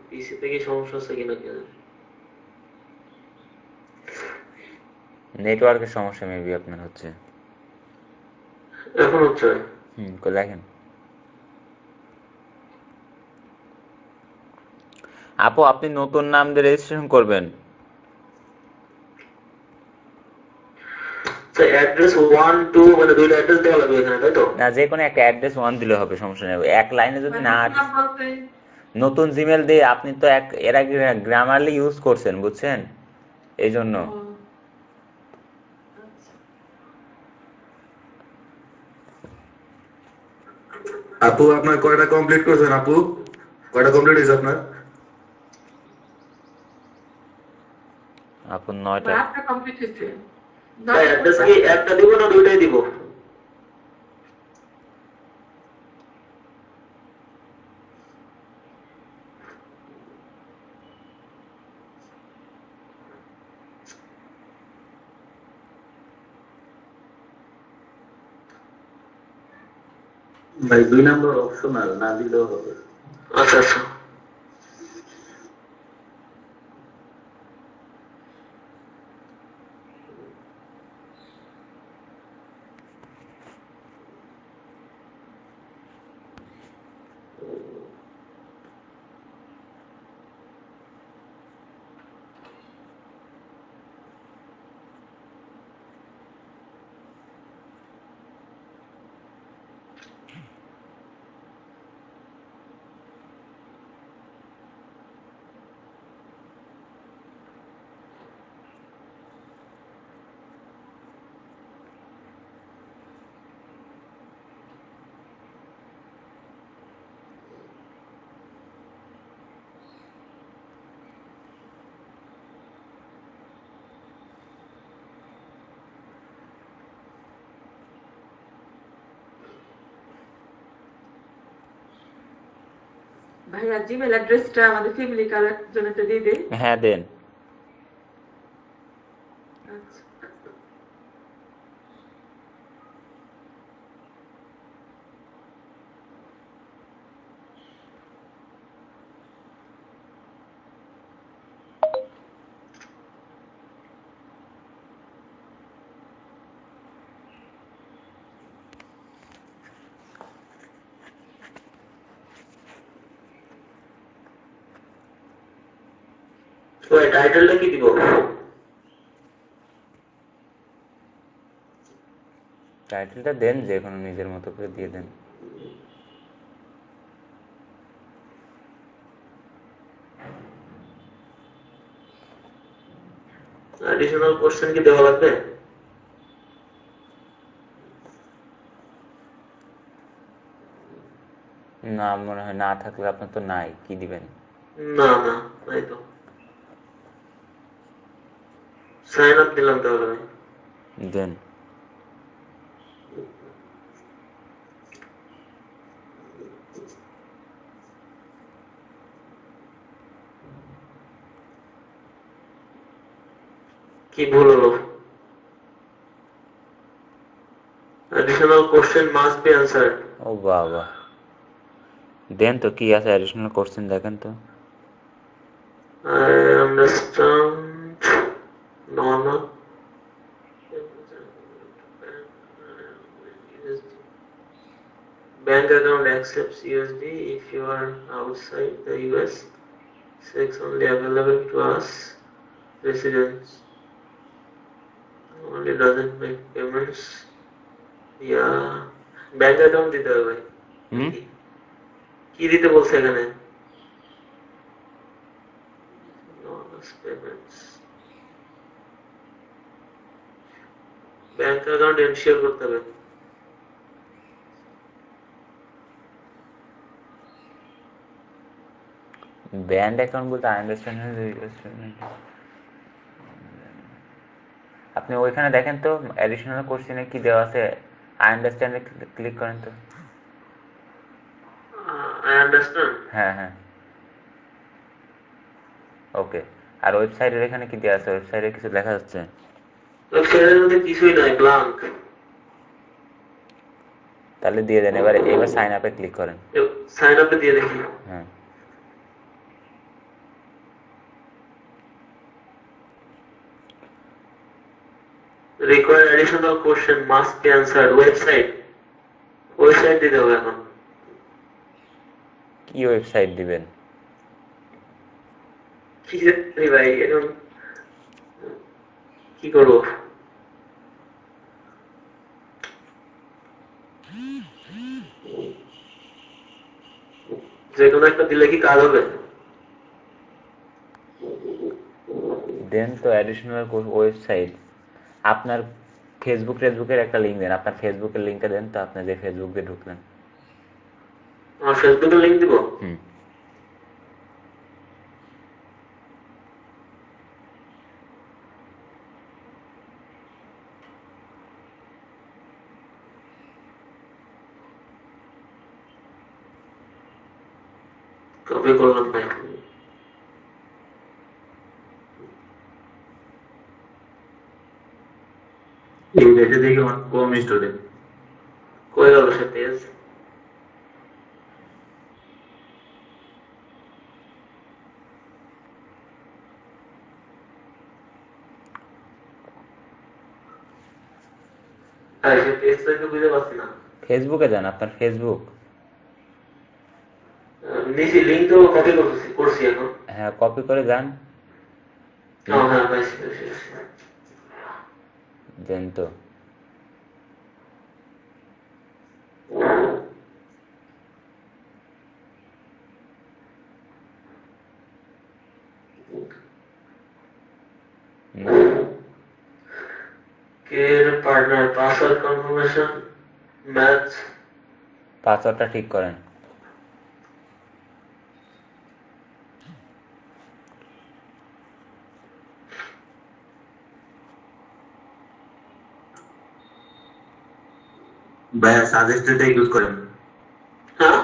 Speaker 5: পিসিতে কি সমস্যা আছে কিনা কি জানি।
Speaker 3: নেটওয়ার্কের সমস্যা মেবি আপনার হচ্ছে।
Speaker 5: এখন হচ্ছে
Speaker 3: দেখেন আপু আপনি নতুন নাম দিয়ে রেজিস্ট্রেশন করবেন।
Speaker 5: অ্যাড্রেস 1 2 মানে দুইটা অ্যাড্রেস দেওয়া লাগবে এখানে, তাই তো?
Speaker 3: না যে কোনো একটা অ্যাড্রেস 1 দিলে হবে, সমস্যা নেই। এক লাইনে যদি না নতুন জিমেল দিয়ে আপনি তো এর আগে গ্রামারলি ইউজ করছেন বুঝছেন, এই জন্য।
Speaker 6: আপু আপনার কয়টা কমপ্লিট করছেন? আপু কয়টা কমপ্লিট হয়েছে আপনার?
Speaker 3: আপু 9টা।
Speaker 2: একটা কমপ্লিট হয়েছে।
Speaker 5: অ্যাড্রেস কি একটা দিব না দুইটাই দিব?
Speaker 6: ভাই 2 নম্বর অপশনাল, না দিলেও হবে।
Speaker 5: আচ্ছা আচ্ছা।
Speaker 2: ভাইয়া জিমেল অ্যাড্রেসটা আমাদের ফ্যামিলি কার একজনেতে দিয়ে দেন।
Speaker 3: হ্যাঁ দেন।
Speaker 2: আচ্ছা।
Speaker 5: ওই টাইটেলটা কি দিব?
Speaker 3: টাইটেলটা দেন, যে কোনো নিজের মতো করে দিয়ে দেন।
Speaker 5: অ্যাডিশনাল কোশ্চেন কি দেওয়া লাগবে?
Speaker 3: না, মনে হয় না থাকলে আপনার তো নাই, কি দিবেন?
Speaker 5: না না, নাই তো। সাইন আপ দিলাম তাহলে আমি।
Speaker 3: দেন।
Speaker 5: কি ভুল হলো? Additional question must be answered.
Speaker 3: ও বাবা, দেন তো কি আছে অ্যাডিশনাল কোশ্চেন, দেখেন তো।
Speaker 5: I understand. Normal. Bank account accepts USD if you are outside the US. Checks only available to us residents. Only doesn't make payments. Yeah. Bank account দিতে হবে ভাই। কি দিতে বলছে এখানে? Payments. ব্যাংক অ্যাকাউন্ট এনশিওর করতে হবে।
Speaker 3: ব্যান্ড অ্যাকাউন্ট বলতে আই আন্ডারস্ট্যান্ড, আপনি ওইখানে দেখেন তো অ্যাডিশনাল কোশ্চেনে কি দেওয়া আছে, আই আন্ডারস্ট্যান্ডে ক্লিক করেন তো।
Speaker 5: I understand.
Speaker 3: হ্যাঁ হ্যাঁ, ওকে। আর ওয়েবসাইটের এখানে কি দেওয়া আছে, ওয়েবসাইটে কিছু লেখা যাচ্ছে?
Speaker 5: ওয়েবসাইটের মধ্যে কিছুই নাই, ব্ল্যাঙ্ক।
Speaker 3: তাহলে দিয়ে দেন। এবার সাইন আপে ক্লিক করেন।
Speaker 5: সাইন আপে দিয়ে দেখি।
Speaker 3: হ্যাঁ,
Speaker 5: require additional question must be answered. Website দিতে হবে এখন।
Speaker 3: কি ওয়েবসাইট দিবেন?
Speaker 5: কি জানি ভাই, এখন কি করবো? যে কোনো একটা দিলে কি কাজ হবে?
Speaker 3: দেন তো অ্যাডিশনাল ওয়েবসাইট। আপনার ফেসবুকের একটা লিঙ্ক দেন, আপনার ফেসবুকের লিঙ্কটা দেন তো, আপনি যে ফেসবুক দিয়ে ঢুকলেন।
Speaker 5: আমার ফেসবুকের লিংক দিব?
Speaker 3: হুম,
Speaker 5: কপি করলাম ভাই।
Speaker 6: এই দেখে দেখে কম স্টুডেন্ট।
Speaker 5: কই গেল সে পেজ? সে পেজটা একটু বুঝতে পারছি না।
Speaker 3: ফেসবুকে যান, আপনার ফেসবুক।
Speaker 5: নিচে লিংক তো কপি করছি এখন।
Speaker 3: হ্যাঁ, কপি করে যান।
Speaker 5: হ্যাঁ পাইছি।
Speaker 3: দেন তো।
Speaker 5: Partner password confirmation match.
Speaker 3: পাসওয়ার্ডটা ঠিক করেন।
Speaker 6: ভাইয়া সাজেস্টেড ইউজ করেন।
Speaker 5: হ্যাঁ,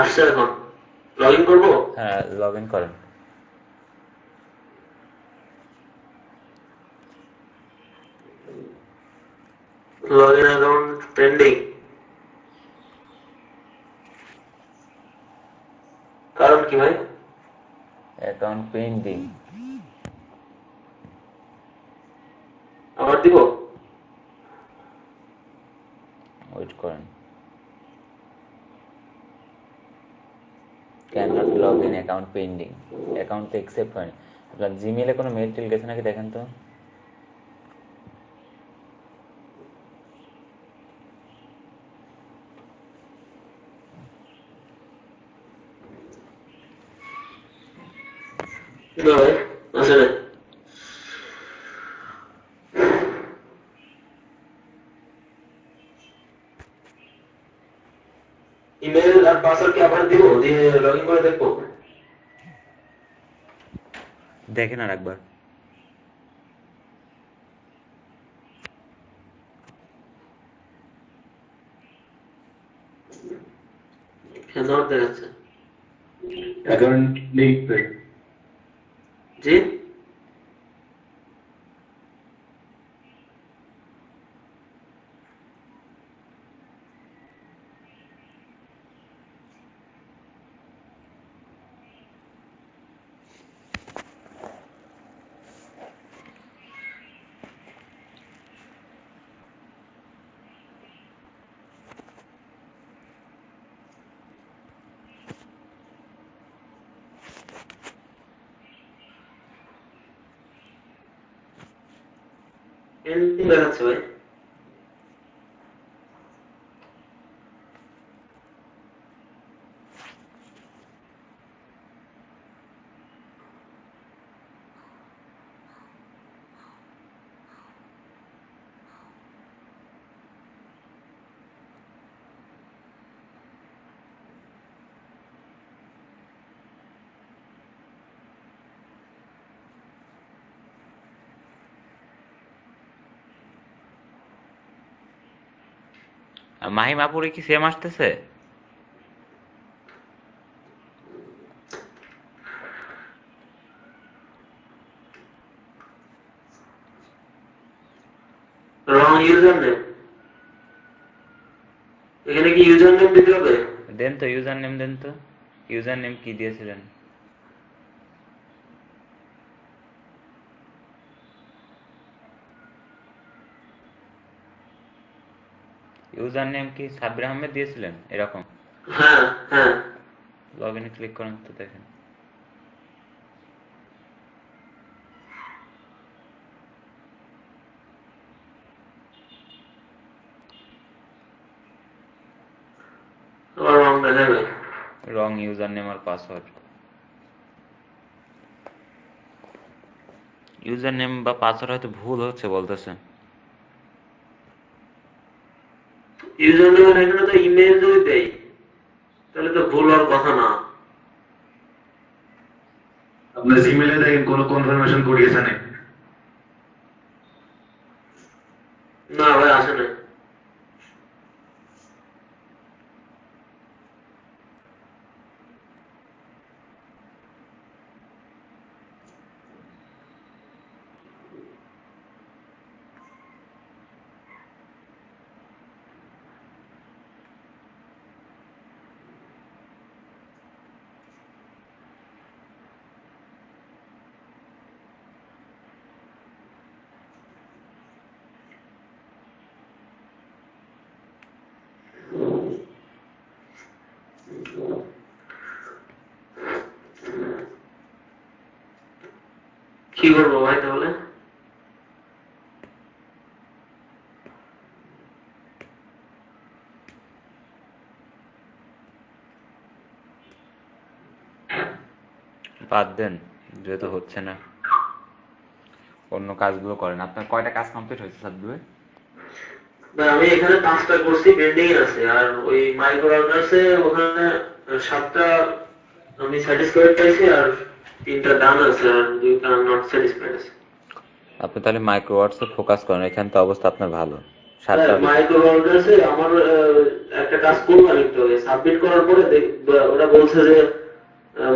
Speaker 5: আসছে এখন লগ ইন করবো?
Speaker 3: হ্যাঁ, লগ ইন করেন।
Speaker 5: লগ ইন অ্যাকাউন্ট পেন্ডিং, কারণ কি ভাই?
Speaker 3: Account pending.
Speaker 5: আবার দিব?
Speaker 3: ওয়েট করেন। Can not log in, account pending, account তো অ্যাকসেপ্ট হয়নি। আপনার জিমেলে কোনো মেল টেল গেছে নাকি দেখেন তো।
Speaker 5: না ভাই, আসে না। ইমেল আর পাসওয়ার্ড কি আবার দিব, দিয়ে লগ ইন করে দেখবো?
Speaker 3: দেখেন আর একবার।
Speaker 5: হ্যাঁ, নট দেখাচ্ছে।
Speaker 1: অ্যাকাউন্ট লিংক দেখ।
Speaker 5: জি, পেন্ডিং দেখাচ্ছে ভাই।
Speaker 3: মাহিম আপুরে কি সেম আসতেছে?
Speaker 5: রং ইউজার নেম, এখানে কি ইউজার নেম দিতে হবে?
Speaker 3: দেন তো ইউজার নেম, দেন তো ইউজার নেম কি দিয়েছিলেন? ইউজার নেম কি সাব্বির আহমেদ দিয়েছিলেন এরকম?
Speaker 5: হ্যাঁ হ্যাঁ,
Speaker 3: লগ ইনে ক্লিক করেন তো দেখেন।
Speaker 5: আবার রং দেখাবে।
Speaker 3: রং ইউজার নেম আর পাসওয়ার্ড। ইউজার নেম বা পাসওয়ার্ড হয়তো ভুল হচ্ছে বলতেছে।
Speaker 5: ইউজার নেম এখানে তো ইমেল যদি দেই তাহলে তো ভুল হওয়ার কথা না।
Speaker 6: আপনার জিমেলে দেখেন কোনো কনফার্মেশন কোড গেছে না?
Speaker 5: না ভাই, আসে না। কি করবো ভাই তাহলে?
Speaker 3: বাদ দেন, যেহেতু হচ্ছে না অন্য কাজগুলো করেন। আপনার কয়টা কাজ কমপ্লিট হয়েছে সাব্বির ভাই?
Speaker 5: ভাই আমি এখানে 5টা করছি, পেন্ডিং আছে, আর ওই মাইক্রো অর্ডারসে ওখানে 7টা আমি স্যাটিসফাইড পাইছি, আর 3টা ডান আছে, আর 2টা নট স্যাটিসফাইড আছে।
Speaker 3: আপনি তাহলে মাইক্রো ওয়ার্ডসে ফোকাস করেন, এখানে তো অবস্থা আপনার ভালো। 7টা
Speaker 5: মাইক্রো অর্ডারসে আমার একটা কাজ করলাম, একটু সাবমিট করার পরে ওরা বলছে যে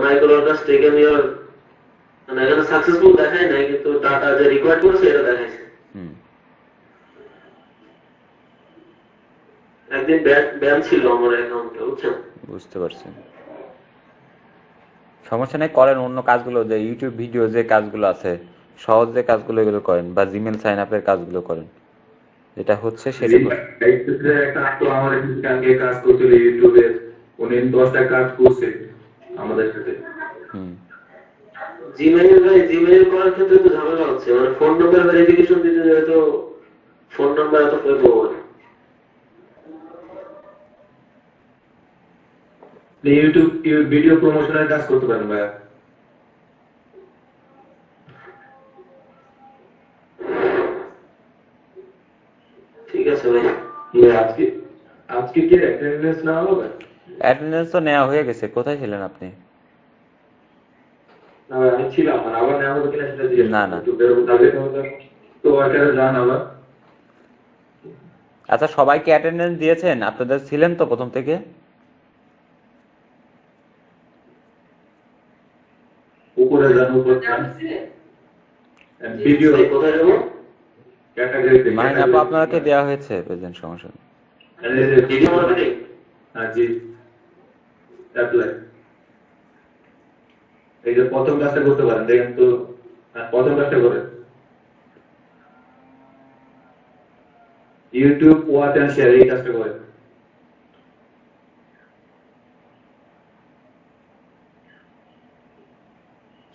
Speaker 5: মাইক্রো ওয়ার্কার্স টেকেন ইওর, মানে এখানে সাকসেসফুল দেখায় নাই, কিন্তু ডাটা যে রিকোয়ার্ড করছে এটা দেখাইছে। একদিন ব্যান ছিল আমার অ্যাকাউন্টে, বুঝছেন?
Speaker 3: বুঝতে পারছেন। সমস্যা নেই, করেন অন্য কাজগুলো, যে ইউটিউব ভিডিও যে কাজগুলো আছে সহজ যে কাজগুলো এগুলো করেন, বা জিমেল সাইন আপের কাজগুলো করেন, যেটা হচ্ছে সেটা
Speaker 6: একটা আপু আমার কালকে কাজ করছিল ইউটিউবে, উনি 10টা কাজ করছে আমাদের সাথে।
Speaker 5: জিমেইল করার ক্ষেত্রে তো ঝামেলা হচ্ছে, মানে ফোন নাম্বার ভেরিফিকেশন দিতে যায় তো ফোন নাম্বার এত ফেক হবে।
Speaker 6: ইউটিউব ভিডিও প্রমোশনের কাজ করতে পারেন ভাইয়া।
Speaker 5: ঠিক আছে ভাই।
Speaker 6: আজকে আজকে কি অ্যাটেন্ডেন্স নেওয়া হবে?
Speaker 3: অ্যাটেন্ডেন্স তো নেওয়া হয়ে গেছে। কোথায় ছিলেন আপনি?
Speaker 6: না ভাই, আমি ছিলাম, আর আবার নেওয়া হবে কিনা সেটা জিজ্ঞেস
Speaker 3: না, না।
Speaker 6: একটু বেরোবো আগে তো ওয়ার্কারে যান আবার।
Speaker 3: আচ্ছা, সবাইকে অ্যাটেন্ডেন্স দিয়েছেন? আপনাদের ছিলেন তো প্রথম থেকে?
Speaker 6: উপরে যান, উপরে যান। ভিডিও
Speaker 5: কোথায় যাবো?
Speaker 6: ক্যাটাগরিতে।
Speaker 3: মাইন আপু আপনাকে দেওয়া হয়েছে প্রেজেন্ট, সমস্যা নেই।
Speaker 5: Video marketing?
Speaker 6: হ্যাঁ জি, অ্যাপ্লাই। এই যে প্রথম কাজটা করতে পারেন, দেখেন তো। প্রথম কাজটা করেন, ইউটিউব ওয়াচ এন্ড শেয়ার, এই কাজটা করেন।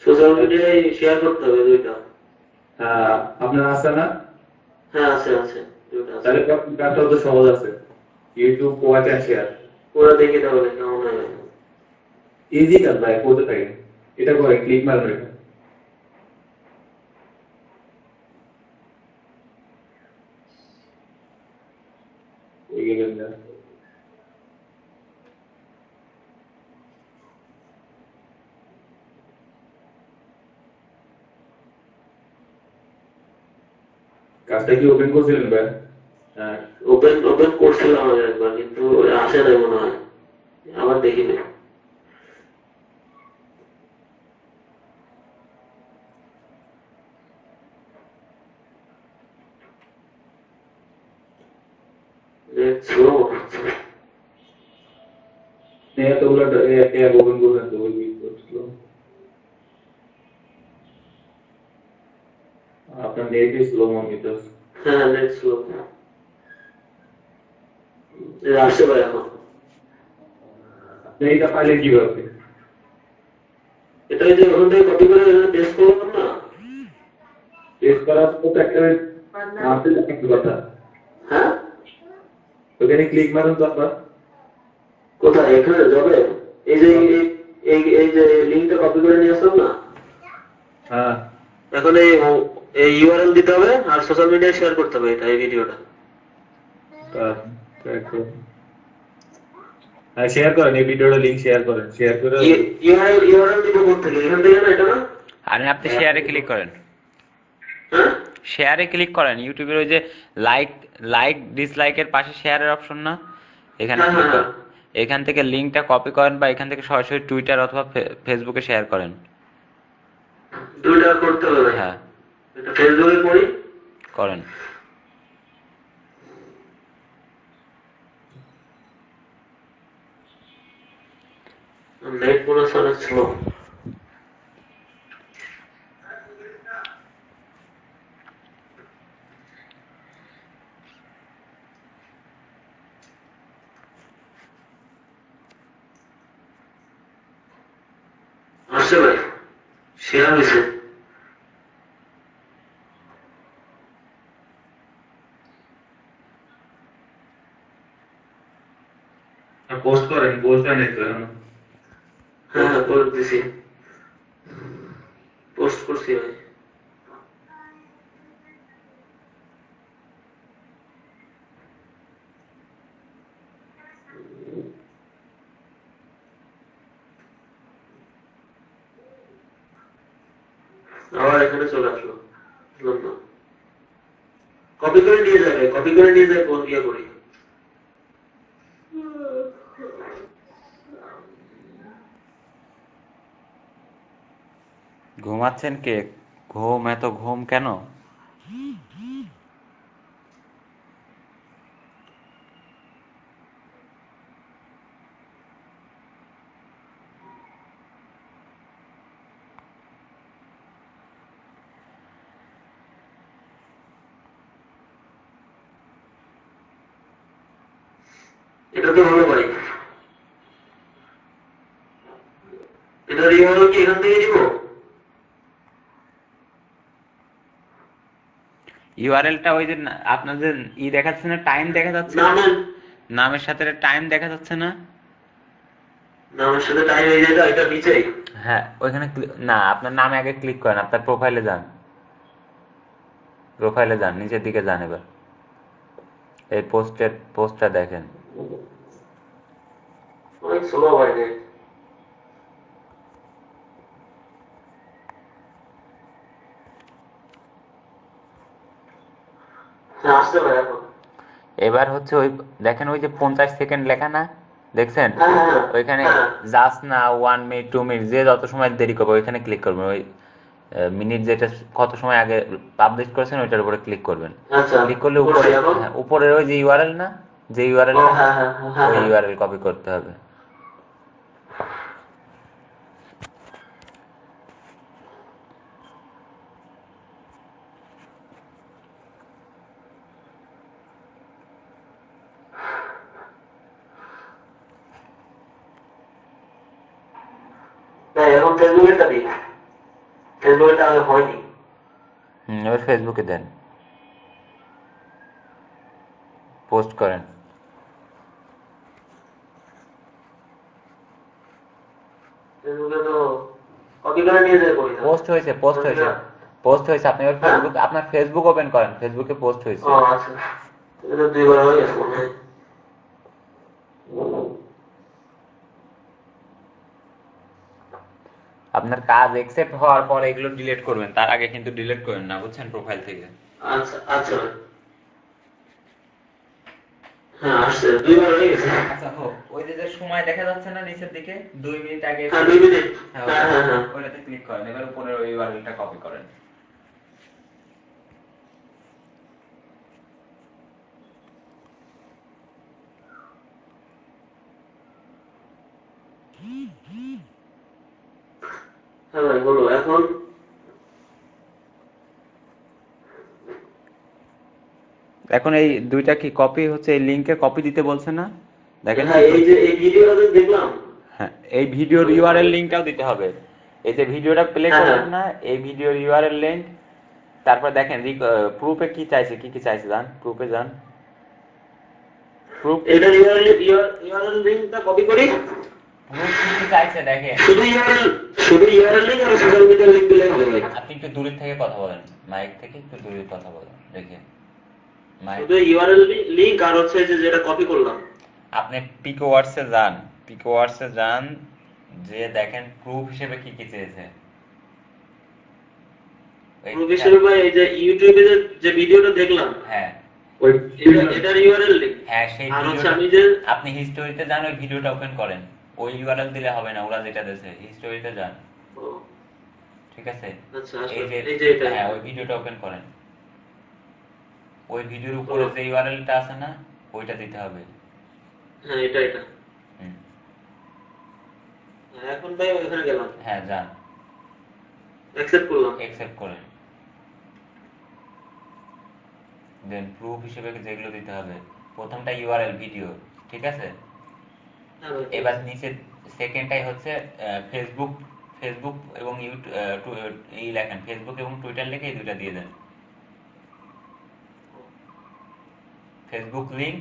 Speaker 5: সোশ্যাল মিডিয়ায় শেয়ার করতে হবে দুইটা।
Speaker 6: হ্যাঁ, আপনার আছে না?
Speaker 5: হ্যাঁ আছে আছে, দুইটা আছে।
Speaker 6: তাহলে কাজটা তো সহজ আছে, ইউটিউব ওয়াচ এন্ড শেয়ার।
Speaker 5: ওরা দেখে তাহলে কেমন হয়।
Speaker 6: ইজি কাজ ভাই, করতে থাকেন। এটা করে ক্লিক মারবেন এটা। এই গেলেন না। কাজটা কি ওপেন করছিলেন ভাই? হ্যাঁ,
Speaker 5: ওপেন করছিলাম আমি একবার, কিন্তু আসে নাই মনে হয়, আবার দেখি না। স্লো
Speaker 6: এতগুলো অ্যাপ ওপেন করবেন তো ওই করছিল। আপনার নেট স্লো মনে হচ্ছে।
Speaker 5: হ্যাঁ নেট স্লো। আসছে ভাই এখন।
Speaker 6: এইটা পাইলে কিভাবে?
Speaker 5: এটা ওই যে ওখান থেকে কপি করে পেস্ট করলাম না,
Speaker 6: পেস্ট করার তো একটা আছে একটা কথা।
Speaker 5: হ্যাঁ
Speaker 6: ওখানে ক্লিক মারুন তো আপনার।
Speaker 5: কোথায়? এখানে যাবে। এই যে এই যে লিংকটা কপি করে নিয়ে আসলাম না,
Speaker 6: হ্যাঁ,
Speaker 5: এখন এই ইউআরএল দিতে হবে আর সোশ্যাল মিডিয়ায় শেয়ার করতে হবে এটা, এই ভিডিওটা।
Speaker 6: হ্যাঁ, শেয়ার করেন, এই ভিডিওটা লিংক শেয়ার করেন, শেয়ার করে
Speaker 5: ইউআরএল দিব কোথা থেকে? এখান থেকে না, এটা না?
Speaker 3: আরে আপনি শেয়ারে ক্লিক করেন,
Speaker 5: হ্যাঁ
Speaker 3: শেয়ারে ক্লিক করেন। ইউটিউবের ওই যে লাইক ডিসলাইকের পাশে শেয়ারের অপশন না, এখানে ক্লিক করেন। এখান থেকে লিংকটা কপি করেন, বা এখান থেকে সরাসরি টুইটার অথবা ফেসবুকে শেয়ার করেন।
Speaker 5: দুইটা করতে হবে।
Speaker 3: হ্যাঁ,
Speaker 5: এটা ফেসবুকে করি,
Speaker 3: করেন।
Speaker 5: নেট মনে হয় অনেক স্লো। আসছে ভাই, শেয়ার হয়েছে।
Speaker 6: পোস্ট করেন, পোস্টটা নেই তো।
Speaker 5: হ্যাঁ হ্যাঁ করে দিছি, পোস্ট করছি ভাই। আবার এখানে চলে আসলো, বুঝলাম না। কপি করে নিয়ে যাবে, কপি করে নিয়ে যাবে, কোন গিয়ে করি।
Speaker 3: ঘুমাচ্ছেন কে? ঘুম, এত ঘুম কেন?
Speaker 5: এটা তো হলো ভাই, এটা রিমুভ কি এখান থেকে দিব?
Speaker 3: ইউআরএলটা ওই যে আপনাদের দেখাচ্ছে না, টাইম দেখা যাচ্ছে না,
Speaker 5: নামের
Speaker 3: নামের সাথে টাইম দেখা যাচ্ছে না।
Speaker 5: নামের সাথে টাইম এই যেটা এটা নিচে।
Speaker 3: হ্যাঁ ওইখানে না, আপনার নামে আগে ক্লিক করেন, আপনার প্রোফাইলে যান, প্রোফাইলে যান, নিচের দিকে যান। এবার এই পোস্টটা দেখেন।
Speaker 5: অনেক স্লো ভাই নেট। হ্যাঁ আসতে ভাই এখন।
Speaker 3: এবার হচ্ছে ওই দেখেন, ওই যে 50 সেকেন্ড লেখা না, দেখছেন?
Speaker 5: হ্যাঁ হ্যাঁ
Speaker 3: ওইখানে
Speaker 5: হ্যাঁ
Speaker 3: জাস্ট না 1 মিনিট 2 মিনিট, যে যত সময় দেরি করবে ওইখানে ক্লিক করবেন। ওই মিনিট যেটা কত সময় আগে পাবলিশ করেছেন ওইটার উপরে ক্লিক করবেন।
Speaker 5: আচ্ছা
Speaker 3: ক্লিক করলে
Speaker 5: করছি
Speaker 3: উপরে,
Speaker 5: এখন।
Speaker 3: হ্যাঁ উপরের ওই যে ইউআরএল না, যে ইউআরএল
Speaker 5: ও হ্যাঁ হ্যাঁ হ্যাঁ
Speaker 3: ওই
Speaker 5: হ্যাঁ।
Speaker 3: ইউআরএল কপি করতে হবে।
Speaker 5: হ্যাঁ এখন ফেসবুকেরটা দিই, ফেসবুকেরটা আগে হয়নি।
Speaker 3: এবার ফেসবুকে দেন, পোস্ট করেন।
Speaker 5: ফেসবুকে তো কপি করে নিয়ে যেতে করি না।
Speaker 3: পোস্ট হয়েছে, পোস্ট হয়েছে, পোস্ট হয়েছে। আপনি এবার ফেসবুক, আপনার ফেসবুক ওপেন করেন, ফেসবুকে পোস্ট হয়েছে।
Speaker 5: ও আচ্ছা, এটা 2 বার হয়ে গেছে মনে হয়।
Speaker 3: আপনার কাজ একসেপ্ট হওয়ার পর এগুলো ডিলিট করবেন, তার আগে কিন্তু ডিলিট করেন না, বুঝছেন, প্রোফাইল থেকে।
Speaker 5: আচ্ছা আচ্ছা হ্যাঁ আসছে, 2 বার হয়ে গেছে।
Speaker 3: আচ্ছা হোক, ওই যে সময় দেখা যাচ্ছে না নিচের দিকে 2 মিনিট আগে,
Speaker 5: হ্যাঁ 2 মিনিট।
Speaker 3: হ্যাঁ
Speaker 5: হ্যাঁ হ্যাঁ হ্যাঁ
Speaker 3: ওইটাতে ক্লিক করেন। এবার উপরের ওই ইউআরএলটা কপি করেন।
Speaker 5: হ্যাঁ ভাই বলো এখন।
Speaker 3: এখন এই দুইটা কি কপি হচ্ছে, এই লিংকে কপি দিতে বলছে না, দেখেন।
Speaker 5: হ্যাঁ এই যে এই ভিডিওটা তো দেখলাম।
Speaker 3: হ্যাঁ এই ভিডিওর ইউআরএল লিংকটাও দিতে হবে। এই যে ভিডিওটা প্লে
Speaker 5: হ্যাঁ,
Speaker 3: করলেন
Speaker 5: হ্যাঁ।
Speaker 3: না, এই ভিডিওর ইউআরএল লিংক। তারপর দেখেন প্রুফে কি চাইছে, কি কি চাইছে, যান প্রুফে যান। প্রুফ
Speaker 5: এটা ইউআরএল লিংকটা কপি করি।
Speaker 3: প্রুফ কি কি চাইছে দেখেন।
Speaker 5: শুধু ইউআরএল লিংক আর সোশ্যাল মিডিয়ার লিংক দিলে হবে ভাই।
Speaker 3: আপনি একটু দূরের থেকে কথা বলেন, মাইক থেকে একটু দূরে কথা বলেন, দেখেন মাইক।
Speaker 5: শুধু ইউআরএল লিংক আর হচ্ছে যে যেটা কপি করলাম।
Speaker 3: আপনি পিকো ওয়ার্ডসে যান, পিকো ওয়ার্ডসে যান, যে দেখেন প্রুফ হিসেবে কি কি চেয়েছে।
Speaker 5: প্রুফ হিসেবে ভাই এই যে ইউটিউবে যে ভিডিওটা দেখলাম,
Speaker 3: হ্যাঁ
Speaker 6: ওই
Speaker 5: এটার ইউআরএল লিংক।
Speaker 3: হ্যাঁ সেই
Speaker 5: আর হচ্ছে
Speaker 3: ভিডিওটা
Speaker 5: আমি যে
Speaker 3: আপনি হিস্টোরিতে যান, ওই ভিডিওটা ওপেন করেন। ওই ইউআরএল দিলে হবে না, ওরা যেটা দিয়েছে হিস্টোরিতে যান,
Speaker 5: ও,
Speaker 3: ঠিক আছে?
Speaker 5: আচ্ছা
Speaker 3: এই যে
Speaker 5: এই যে এটা।
Speaker 3: হ্যাঁ ওই ভিডিওটা ওপেন করেন, ওই ভিডিওর উপরে যে ইউআরএলটা আছে না ওইটা দিতে হবে।
Speaker 5: হ্যাঁ এটা এটা।
Speaker 3: হুম,
Speaker 5: হ্যাঁ, এখন ভাই ওখানে গেলাম,
Speaker 3: হ্যাঁ যান,
Speaker 5: অ্যাকসেপ্ট করলাম।
Speaker 3: অ্যাকসেপ্ট করেন। দেন প্রুফ হিসেবে যেগুলো দিতে হবে, প্রথমটা ইউআরএল ভিডিও, ঠিক আছে?
Speaker 5: হ্যাঁ ভাই।
Speaker 3: এবার নিচে সেকেন্ডটাই হচ্ছে ফেসবুক, ফেসবুক এবং এই লেখেন ফেসবুক এবং টুইটার লিখে এই দুইটা দিয়ে দেন, ফেসবুক লিংক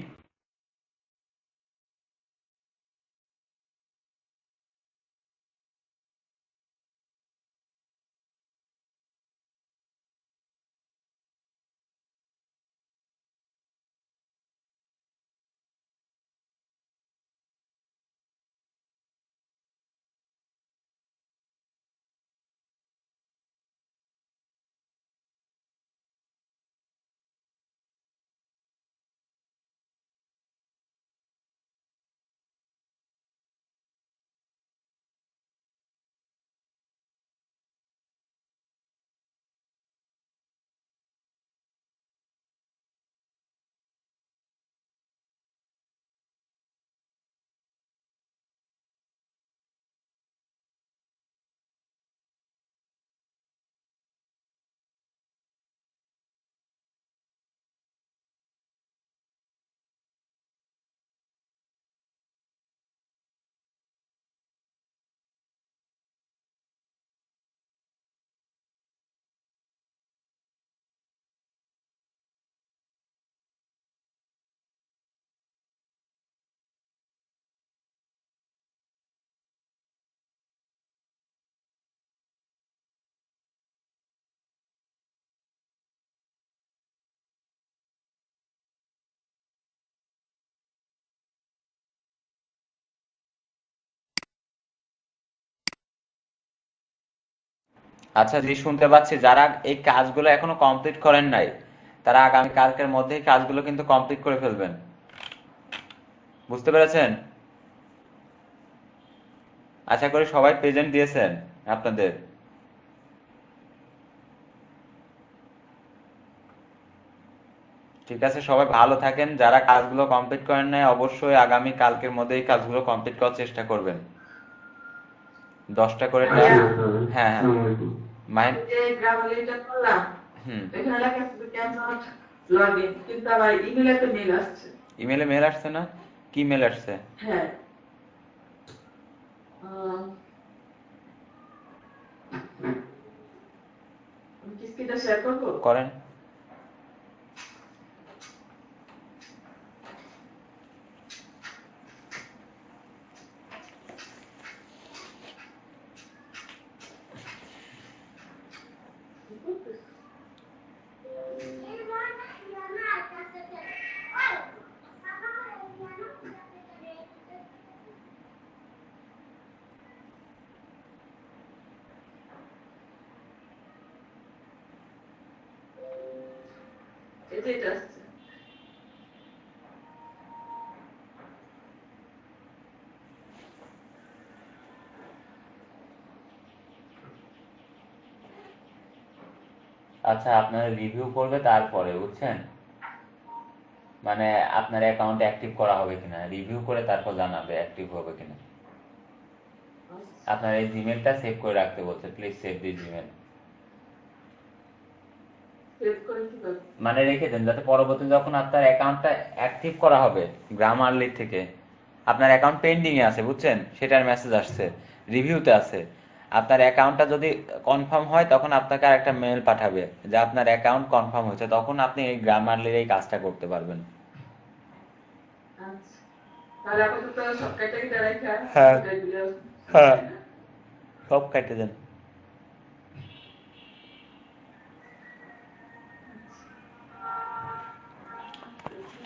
Speaker 3: আচ্ছা জি, শুনতে পাচ্ছি। যারা এই কাজগুলো এখনো কমপ্লিট করেন নাই তারা আগামী কালকের মধ্যেই কাজগুলো কিন্তু কমপ্লিট করে ফেলবেন। বুঝতে পেরেছেন? আশা করি সবাই প্রেজেন্ট দিয়েছেন আপনাদের। ঠিক আছে, সবাই ভালো থাকেন। যারা কাজগুলো কমপ্লিট করেন নাই অবশ্যই আগামী কালকের মধ্যে এই কাজগুলো কমপ্লিট করার চেষ্টা করবেন। 10টা করে
Speaker 2: ভাইয়া,
Speaker 3: হ্যাঁ হ্যাঁ
Speaker 6: আসসালামু আলাইকুম।
Speaker 3: মাইন্ড।
Speaker 2: যে গ্রামালিটা করলাম,
Speaker 3: হুম।
Speaker 2: এখানে লেখা আছে ক্যান নট লগ ইন, কিন্তু আবার ইমেলে তো মেল আসছে।
Speaker 3: ইমেলে মেল আসছে না? কি মেল আসছে?
Speaker 2: হ্যাঁ, আমি কি স্ক্রিনটা শেয়ার করবো?
Speaker 3: করেন।
Speaker 2: এই যে এটা আসছে।
Speaker 3: আচ্ছা, আপনারা রিভিউ করবে তারপরে, বুঝছেন? মানে আপনার অ্যাকাউন্ট অ্যাক্টিভ করা হবে কিনা রিভিউ করে তারপর জানাবে অ্যাক্টিভ হবে কিনা। আপনার এই জিমেলটা সেভ করে রাখতে বলছে, please save this Gmail.
Speaker 2: Save করে কিভাবে?
Speaker 3: মানে রেখে দেন, যাতে পরবর্তী যখন আপনার অ্যাকাউন্টটা অ্যাক্টিভ করা হবে গ্রামারলি থেকে, আপনার অ্যাকাউন্ট পেন্ডিং এ আছে, বুঝছেন, সেটার মেসেজ আসছে, রিভিউতে আছে। আপনার অ্যাকাউন্টটা যদি কনফার্ম হয় তখন আপনাকে আর একটা মেল পাঠাবে যে আপনার অ্যাকাউন্ট কনফার্ম হয়েছে, তখন আপনি এই গ্রামারলির এই কাজটা করতে পারবেন।
Speaker 2: আচ্ছা, তাহলে আপাতত সব ক্যাটাগরি রাখা।
Speaker 3: হ্যাঁ। হ্যাঁ, সব কেটে দেন।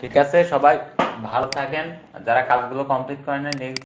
Speaker 3: ঠিক আছে, সবাই ভালো থাকেন। যারা কাজগুলো কমপ্লিট করেন নাই